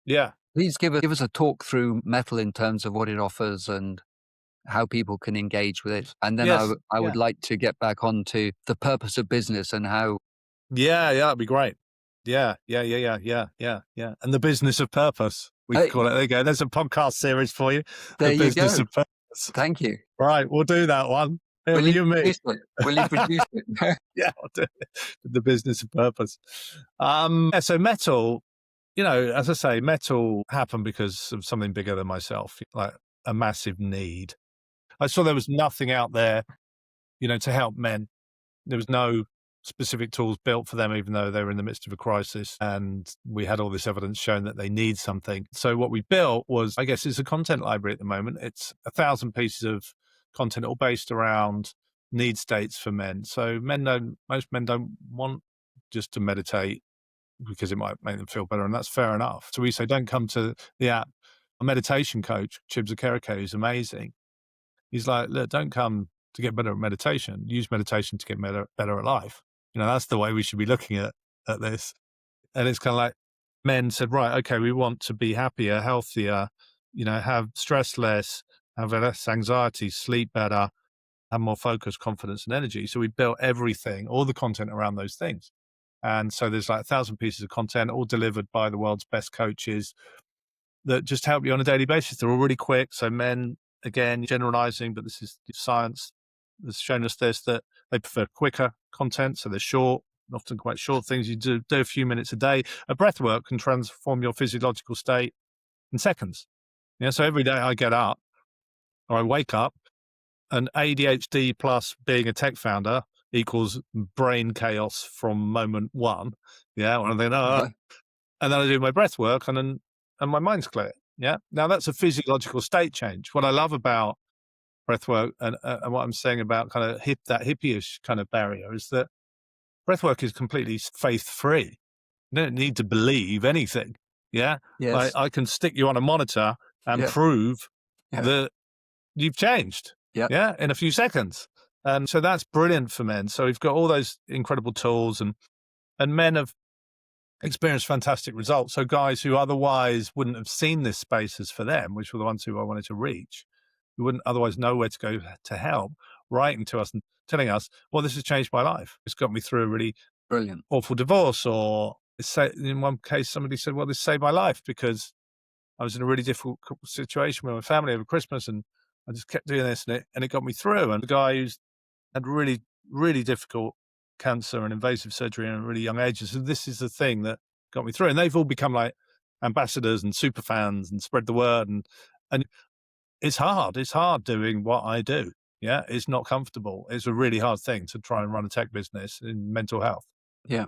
Yeah. please give us a talk through Mettle in terms of what it offers and how people can engage with it. And then Yes. I would Yeah. like to get back onto the purpose of business and how. Yeah. Yeah. That'd be great. Yeah. Yeah. Yeah. Yeah. Yeah. Yeah. Yeah. And the business of purpose, we could Hey, call it. There you go. There's a podcast series for you. there The you business go. of purpose. Thank you. Right. We'll do that one. It'll Will be you you and me. produce it? Will you produce it? Yeah. I'll do it. The business of purpose. Yeah, so Mettle, as I say, Mettle happened because of something bigger than myself, like a massive need. I saw there was nothing out there, to help men. There was no specific tools built for them, even though they were in the midst of a crisis. And we had all this evidence showing that they need something. So what we built was, I guess, it's a content library at the moment. It's 1,000 pieces of content, all based around need states for men. So most men don't want just to meditate because it might make them feel better, and that's fair enough. So we say, don't come to the app. A meditation coach, Chibs Akereke, is amazing. He's like, look, don't come to get better at meditation. Use meditation to get better at life. That's the way we should be looking at this. And it's kind of like men said, right, okay, we want to be happier, healthier, have stress less, have less anxiety, sleep better, have more focus, confidence, and energy. So we built everything, all the content around those things. And so there's like 1,000 pieces of content, all delivered by the world's best coaches that just help you on a daily basis. They're all really quick. So men, again, generalizing, but this is science that's shown us this, that they prefer quicker content. So they're short, often quite short things. You do a few minutes a day. A breath work can transform your physiological state in seconds. So every day I get up or I wake up, and ADHD plus being a tech founder equals brain chaos from moment one. Yeah. And then, Right. and then I do my breath work, and my mind's clear. Yeah. Now that's a physiological state change. What I love about breath work and what I'm saying about kind of that hippie-ish kind of barrier is that breath work is completely faith free. You don't need to believe anything. Yeah. Like Yes. I can stick you on a monitor and Yeah. prove Yeah. that you've changed. Yeah. Yeah. In a few seconds. And so that's brilliant for men. So we've got all those incredible tools, and men have experienced fantastic results. So guys who otherwise wouldn't have seen this space as for them, which were the ones who I wanted to reach, who wouldn't otherwise know where to go to help, writing to us and telling us, well, this has changed my life. It's got me through a really Brilliant. awful divorce. Or in one case, somebody said, well, this saved my life because I was in a really difficult situation with my family over Christmas, and I just kept doing this, and it got me through. And the guy who's had really, really difficult cancer and invasive surgery at a really young age. So this is the thing that got me through. And they've all become like ambassadors and super fans and spread the word. And it's hard. It's hard doing what I do. Yeah. It's not comfortable. It's a really hard thing to try and run a tech business in mental health. Yeah.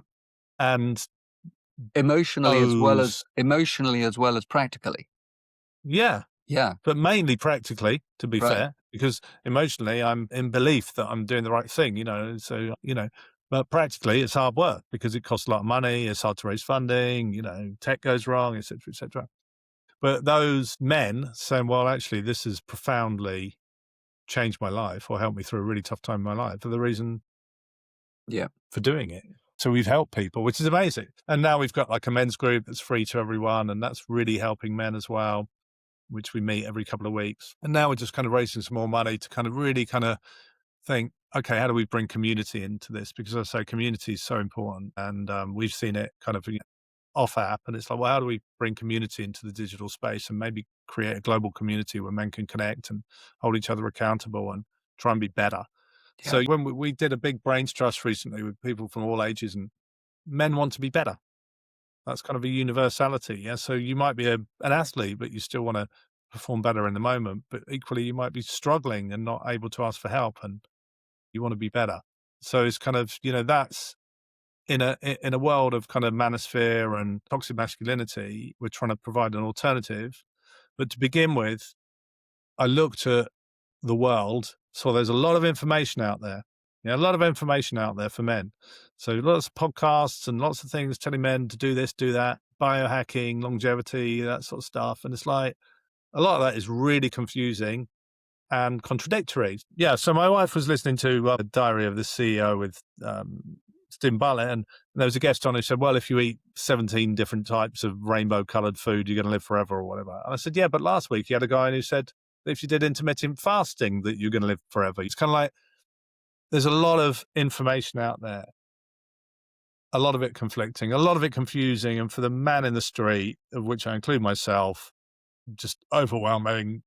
And Emotionally as well as practically. yeah, Yeah. but mainly practically, to be Right. fair, because emotionally I'm in belief that I'm doing the right thing, so, but practically it's hard work because it costs a lot of money. It's hard to raise funding, tech goes wrong, et cetera, et cetera. But those men saying, well, actually, this has profoundly changed my life or helped me through a really tough time in my life, are the reason Yeah. for doing it. So we've helped people, which is amazing. And now we've got like a men's group that's free to everyone, and that's really helping men as well, which we meet every couple of weeks. And now we're just kind of raising some more money to kind of really kind of think, okay, how do we bring community into this? Because as I say, community is so important. And we've seen it kind of off app. And it's like, well, how do we bring community into the digital space and maybe create a global community where men can connect and hold each other accountable and try and be better? Yeah. So when we did a big brains trust recently with people from all ages, and men want to be better. That's kind of a universality. Yeah. So you might be an athlete, but you still want to perform better in the moment. But equally, you might be struggling and not able to ask for help, and you want to be better. So it's kind of, that's in a world of kind of manosphere and toxic masculinity, we're trying to provide an alternative. But to begin with, I looked at the world, so there's a lot of information out there. Yeah, a lot of information out there for men. So lots of podcasts and lots of things telling men to do this, do that, biohacking, longevity, that sort of stuff. And it's like a lot of that is really confusing and contradictory. Yeah. So my wife was listening to the Diary of the CEO with Stephen Bartlett, and there was a guest on who said, well, if you eat 17 different types of rainbow colored food, you're going to live forever or whatever. And I said, yeah, but last week he had a guy who said, if you did intermittent fasting, that you're going to live forever. It's kind of like, there's a lot of information out there, a lot of it conflicting, a lot of it confusing. And for the man in the street, of which I include myself, just overwhelming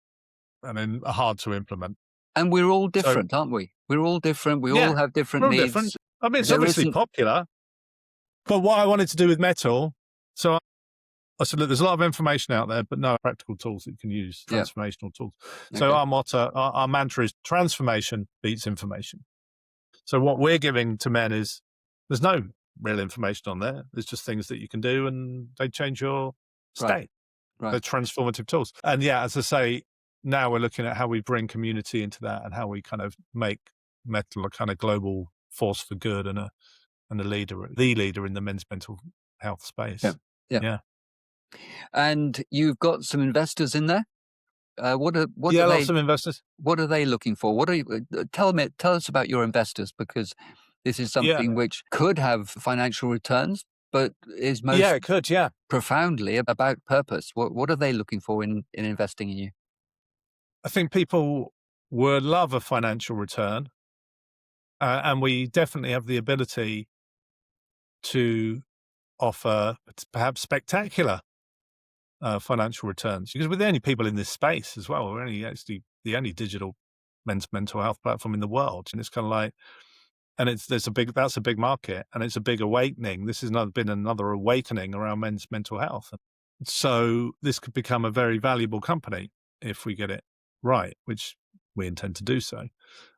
and then hard to implement. And we're all different, aren't we? We're all different. We all have different needs. Different. I mean, it's obviously popular. But what I wanted to do with Mettle, so I said, look, there's a lot of information out there, but no practical tools that you can use, transformational tools. So our motto, our mantra is transformation beats information. So what we're giving to men is there's no real information on there. There's just things that you can do and they change your state. Right. They're transformative tools. And yeah, as I say, now we're looking at how we bring community into that and how we kind of make Mettle a kind of global force for good and the leader in the men's mental health space. Yeah. And you've got some investors in there. Lots of investors. What are they looking for? What are you, tell us about your investors, because this is something which could have financial returns, but is most profoundly about purpose. What are they looking for in investing in you? I think people would love a financial return, and we definitely have the ability to offer perhaps spectacular financial returns, because we're the only people in this space as well. We're actually the only digital men's mental health platform in the world, and it's kind of like, and that's a big market, and it's a big awakening. This has been another awakening around men's mental health. So this could become a very valuable company if we get it right, which we intend to do so.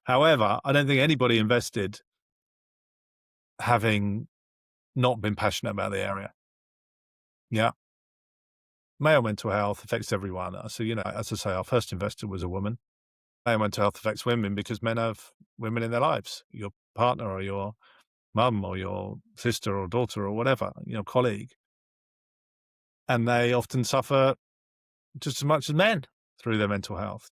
However, I don't think anybody invested having not been passionate about the area. Yeah. Male mental health affects everyone. So, as I say, our first investor was a woman. Male mental health affects women because men have women in their lives, your partner or your mum or your sister or daughter or whatever, colleague. And they often suffer just as much as men through their mental health.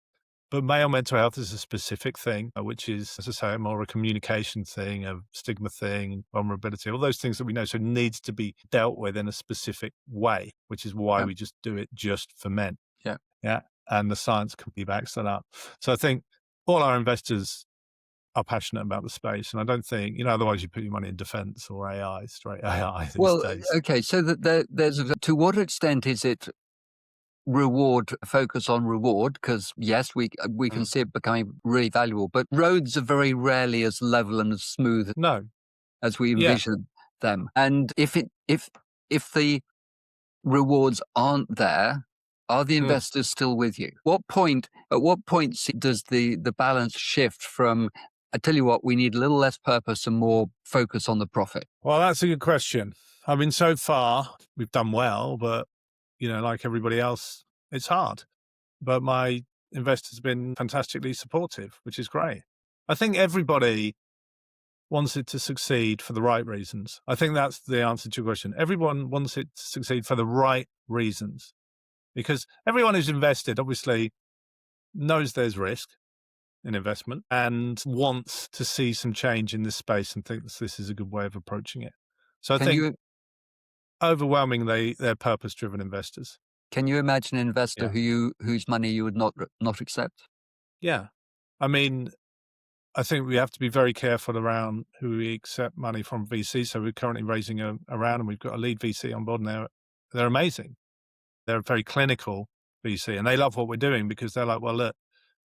But male mental health is a specific thing, which is, as I say, more a communication thing, a stigma thing, vulnerability, all those things that we know. So it needs to be dealt with in a specific way, which is why we just do it just for men. Yeah. And the science completely backs that up. So I think all our investors are passionate about the space. And I don't think, otherwise you put your money in defense or AI, straight AI these days. Okay. So to what extent is it focus on reward? Because yes, we can see it becoming really valuable, but roads are very rarely as level and as smooth as we envision them. And if the rewards aren't there, are the investors still with you? At what point does the balance shift from, I tell you what, we need a little less purpose and more focus on the profit? Well, that's a good question. I mean, so far we've done well, but like everybody else, it's hard. But my investors have been fantastically supportive, which is great. I think everybody wants it to succeed for the right reasons. I think that's the answer to your question. Everyone wants it to succeed for the right reasons, because everyone who's invested obviously knows there's risk in investment and wants to see some change in this space and thinks this is a good way of approaching it. So I think overwhelmingly they're purpose-driven investors. Can you imagine an investor Yeah. whose money you would not accept? Yeah. I mean, I think we have to be very careful around who we accept money from VC. So we're currently raising a round, and we've got a lead VC on board, and they're amazing. They're a very clinical VC, and they love what we're doing because they're like, well, look,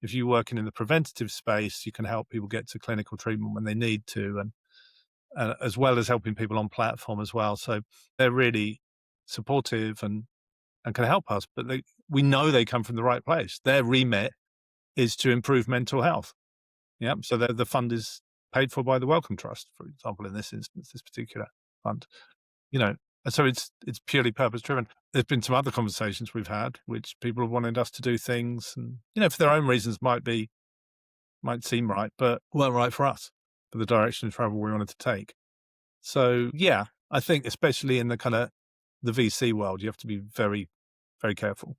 if you're working in the preventative space, you can help people get to clinical treatment when they need to, and as well as helping people on platform as well. So they're really supportive and can help us. But we know they come from the right place. Their remit is to improve mental health. Yeah. So the fund is paid for by the Wellcome Trust, for example, in this instance, this particular fund. So it's purely purpose driven. There's been some other conversations we've had, which people have wanted us to do things, and for their own reasons might seem right, but weren't right for us, for the direction of travel we wanted to take. So yeah, I think especially in the kind of the VC world, you have to be very, very careful,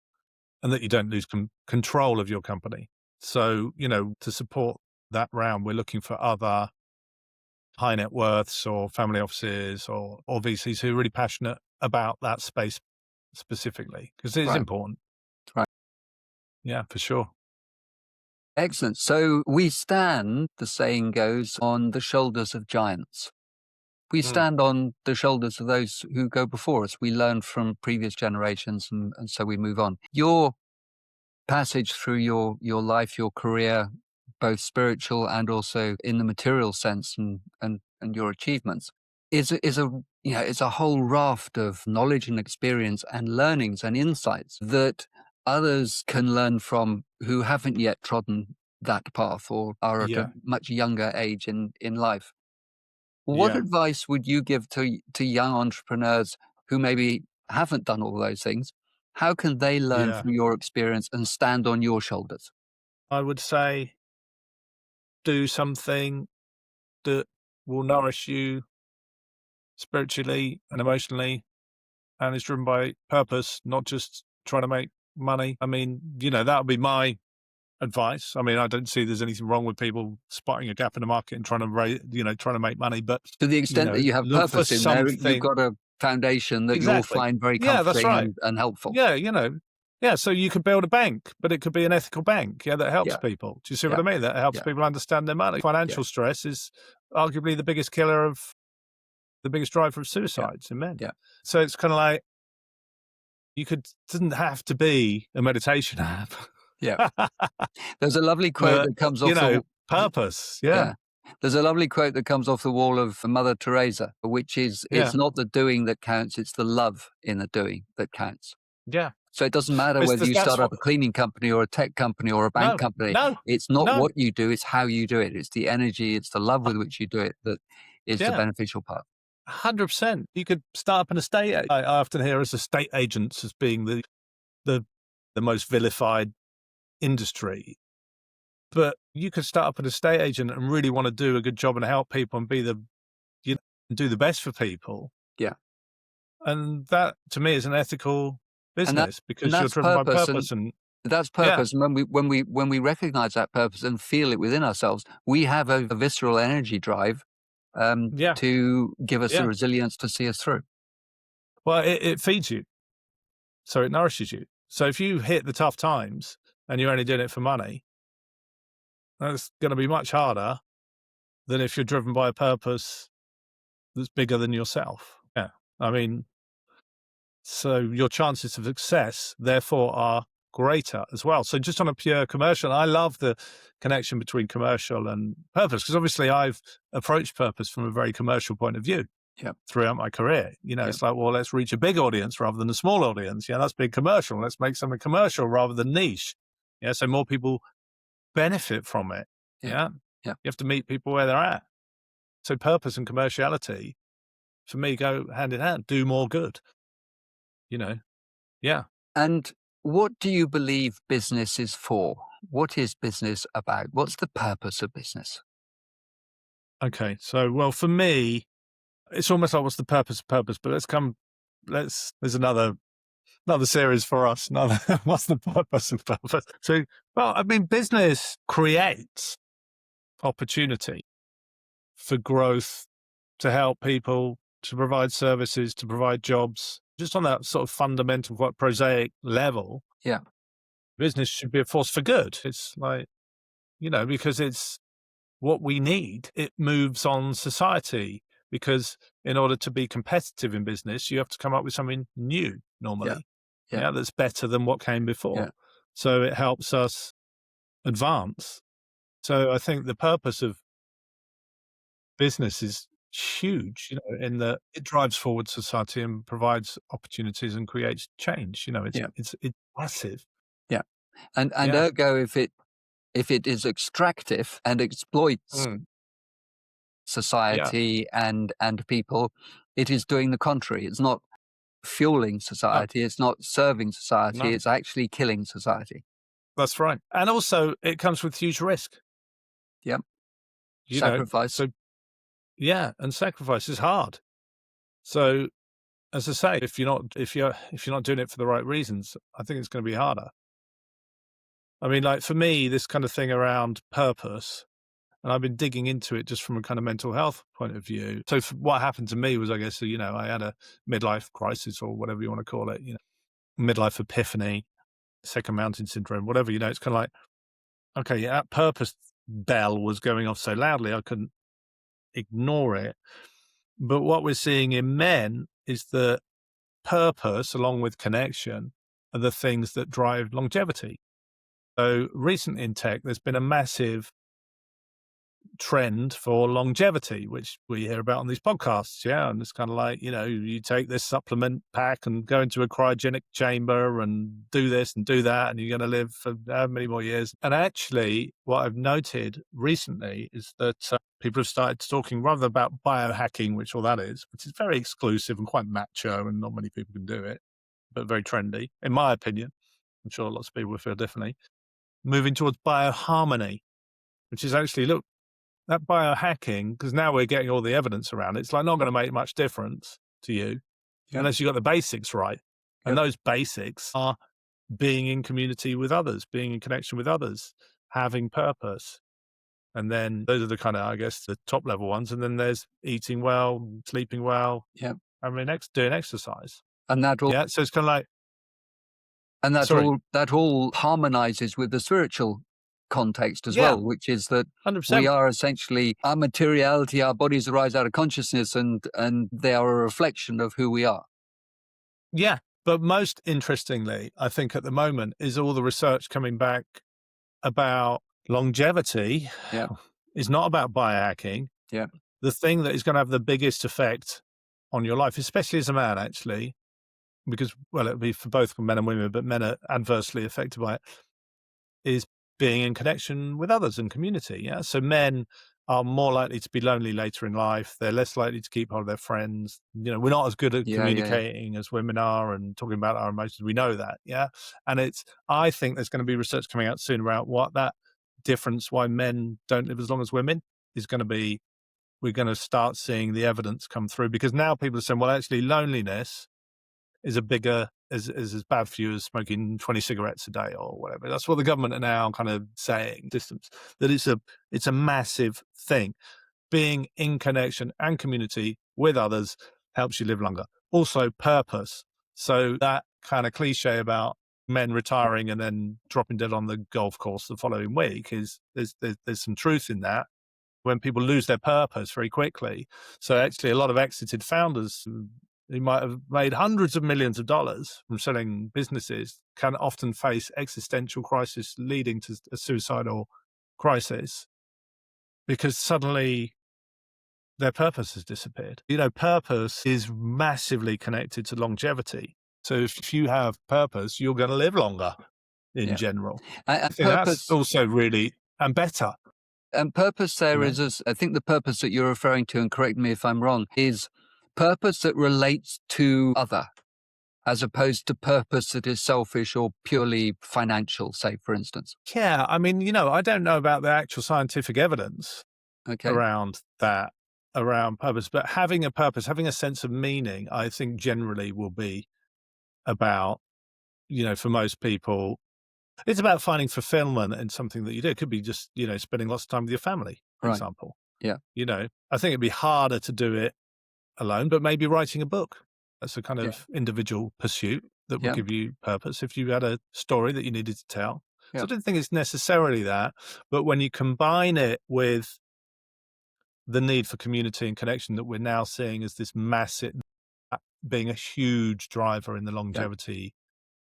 and that you don't lose control of your company. So to support that round, we're looking for other high net worths or family offices or VCs who are really passionate about that space specifically, because it is important. Right. Yeah, for sure. Excellent. So we stand, the saying goes, on the shoulders of giants. We stand on the shoulders of those who go before us. We learn from previous generations, and so we move on. Your passage through your life, your career, both spiritual and also in the material sense, and your achievements, is a whole raft of knowledge and experience and learnings and insights that others can learn from who haven't yet trodden that path or are at a much younger age in life. What advice would you give to young entrepreneurs who maybe haven't done all those things? How can they learn from your experience and stand on your shoulders? I would say do something that will nourish you spiritually and emotionally, and is driven by purpose, not just trying to make money. I mean, that would be my advice. I mean, I don't see there's anything wrong with people spotting a gap in the market and trying to make money. But to the extent that you have purpose in there, you've got a foundation that you'll find very comforting that's right. and helpful. So you could build a bank, but it could be an ethical bank, that helps people. Do you see what I mean? That helps people understand their money. Financial stress is arguably the biggest driver of suicides in men. So it's kind of like, doesn't have to be a meditation app. There's a lovely quote that comes off purpose. There's a lovely quote that comes off the wall of Mother Teresa, which is, it's not the doing that counts, it's the love in the doing that counts. So it doesn't matter whether you start up a cleaning company or a tech company or a bank company. No, it's not what you do, it's how you do it. It's the energy, it's the love with which you do it that is the beneficial part. 100%. You could start up an estate. I often hear as estate agents as being the most vilified industry, but you could start up an estate agent and really want to do a good job and help people and be do the best for people. And that to me is an ethical business, because you're driven by purpose, and that's purpose. And when we recognize that purpose and feel it within ourselves, we have a visceral energy drive to give us the resilience to see us through. Well, it feeds you, so it nourishes you. So if you hit the tough times and you're only doing it for money, that's going to be much harder than if you're driven by a purpose that's bigger than yourself. I mean, so your chances of success, therefore, are greater as well. So just on a pure commercial, I love the connection between commercial and purpose, because obviously I've approached purpose from a very commercial point of view throughout my career. It's like, well, let's reach a big audience rather than a small audience. That's big commercial. Let's make something commercial rather than niche. So more people benefit from it. You have to meet people where they're at. So purpose and commerciality, for me, go hand in hand. Do more good. And what do you believe business is for? What is business about? What's the purpose of business? Okay, so, well, for me, it's almost like, what's the purpose of purpose? But there's another series for us. What's the purpose of purpose? So, well, I mean, business creates opportunity for growth, to help people, to provide services, to provide jobs, just on that sort of fundamental, quite prosaic level. Yeah. Business should be a force for good. It's like, because it's what we need. It moves on society, because in order to be competitive in business, you have to come up with something new normally. Yeah. That's better than what came before. Yeah. So it helps us advance. So I think the purpose of business is huge, in that it drives forward society and provides opportunities and creates change. It's massive. Yeah. And Yeah. ergo, if it is extractive and exploits Mm. society and people, it is doing the contrary. It's not fueling society. It's not serving society. No. It's actually killing society. That's right. And also it comes with huge risk. Yep. You know, Sacrifice. so and sacrifice is hard. So as I say, if you're not doing it for the right reasons, I think it's going to be harder. I mean, like for me, this kind of thing around purpose, and I've been digging into it just from a kind of mental health point of view. So what happened to me was, I guess, I had a midlife crisis, or whatever you want to call it, midlife epiphany, second mountain syndrome, whatever, it's kind of like, okay, that purpose bell was going off so loudly, I couldn't ignore it. But what we're seeing in men is that purpose, along with connection, are the things that drive longevity. So recent in tech, there's been a massive trend for longevity, which we hear about on these podcasts. Yeah. And it's kind of like, you take this supplement pack and go into a cryogenic chamber and do this and do that, and you're going to live for how many more years. And actually, what I've noted recently is that people have started talking rather about biohacking, which all that is, which is very exclusive and quite macho, and not many people can do it, but very trendy, in my opinion. I'm sure lots of people will feel differently. Moving towards bioharmony, which is actually, look, that biohacking, because now we're getting all the evidence around it, it's like not going to make much difference to you unless you got the basics right. And those basics are being in community with others, being in connection with others, having purpose. And then those are the kind of, I guess, the top level ones. And then there's eating doing exercise. And that all, so it's kind of like, and that all harmonizes with the spiritual context as well, which is that 100%. we are essentially our materiality, our bodies arise out of consciousness, and they are a reflection of who we are. Yeah. But most interestingly, I think at the moment, is all the research coming back about longevity is not about biohacking. Yeah. The thing that is going to have the biggest effect on your life, especially as a man, actually, because, well, it'll be for both men and women, but men are adversely affected by it, is being in connection with others and community. Yeah. So men are more likely to be lonely later in life. They're less likely to keep hold of their friends. We're not as good at communicating as women are and talking about our emotions. We know that. Yeah. And I think there's going to be research coming out soon about what that difference, why men don't live as long as women, is going to be. We're going to start seeing the evidence come through, because now people are saying, well, actually loneliness is as bad for you as smoking 20 cigarettes a day or whatever. That's what the government are now kind of saying, distance, that it's a massive thing. Being in connection and community with others helps you live longer. Also purpose. So that kind of cliche about men retiring and then dropping dead on the golf course the following week there's some truth in that, when people lose their purpose very quickly. So actually a lot of exited founders who might have made hundreds of millions of dollars from selling businesses can often face existential crisis leading to a suicidal crisis, because suddenly their purpose has disappeared. Purpose is massively connected to longevity. So if you have purpose, you're going to live longer in general. I think that's also really, and better. And purpose there is, I think the purpose that you're referring to, and correct me if I'm wrong, is purpose that relates to other, as opposed to purpose that is selfish or purely financial, say, for instance. Yeah. I mean, I don't know about the actual scientific evidence around that, around purpose, but having a purpose, having a sense of meaning, I think generally will be about, for most people, it's about finding fulfillment in something that you do. It could be just, spending lots of time with your family, for example. Yeah. I think it'd be harder to do it alone, but maybe writing a book. That's a kind Yeah. of individual pursuit that will Yeah. give you purpose if you had a story that you needed to tell. Yeah. So I don't think it's necessarily that, but when you combine it with the need for community and connection that we're now seeing as this massive, being a huge driver in the longevity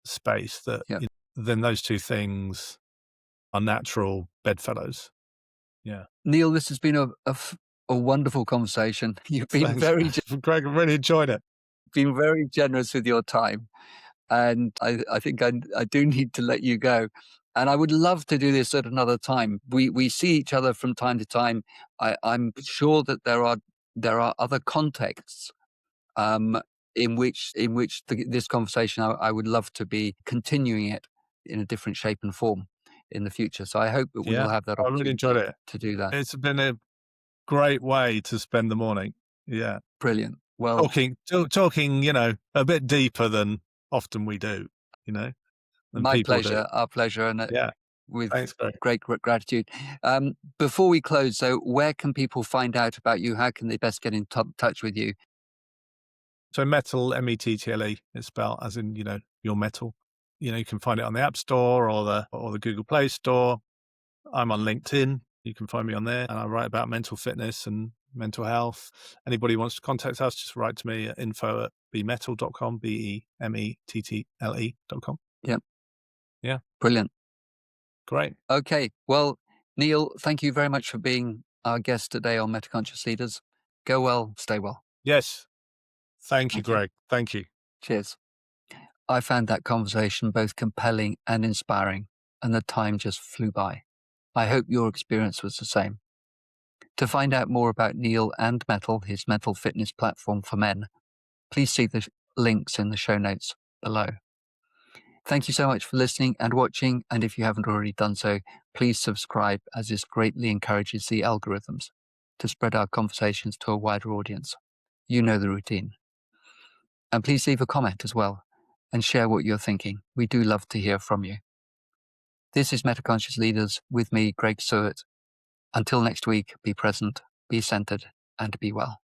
space, that Yeah. then those two things are natural bedfellows. Yeah. Neil, this has been a wonderful conversation. You've been Thanks, Greg. I really enjoyed it. been very generous with your time. And I think I do need to let you go. And I would love to do this at another time. We see each other from time to time. I'm sure that there are other contexts in which this conversation, I would love to be continuing it in a different shape and form in the future. So I hope that we Yeah. will have that I really enjoyed opportunity it. to do that. It's been a great way to spend the morning. Yeah. Brilliant. Well, Talking, a bit deeper than often we do, than my people do. pleasure, our pleasure, and Yeah. with Thanks, Greg. great gratitude. Before we close, though, where can people find out about you? How can they best get in touch with you? So Mettle, Mettle, it's spelled as in, your metal. You can find it on the App Store or the Google Play Store. I'm on LinkedIn. You can find me on there, and I write about mental fitness and mental health. Anybody who wants to contact us, just write to me at info@bemettle.com, BEMETTLE.com. Yep. Yeah. Brilliant. Great. Okay. Well, Neil, thank you very much for being our guest today on Metaconscious Leaders. Go well, stay well. Yes. Thank you, Thank you. Greg. Thank you. Cheers. I found that conversation both compelling and inspiring, and the time just flew by. I hope your experience was the same. To find out more about Neil and Mettle, his mental fitness platform for men, please see the links in the show notes below. Thank you so much for listening and watching, and if you haven't already done so, please subscribe, as this greatly encourages the algorithms to spread our conversations to a wider audience. You know the routine. And please leave a comment as well and share what you're thinking. We do love to hear from you. This is Metaconscious Leaders with me, Greg Suart. Until next week, be present, be centered, and be well.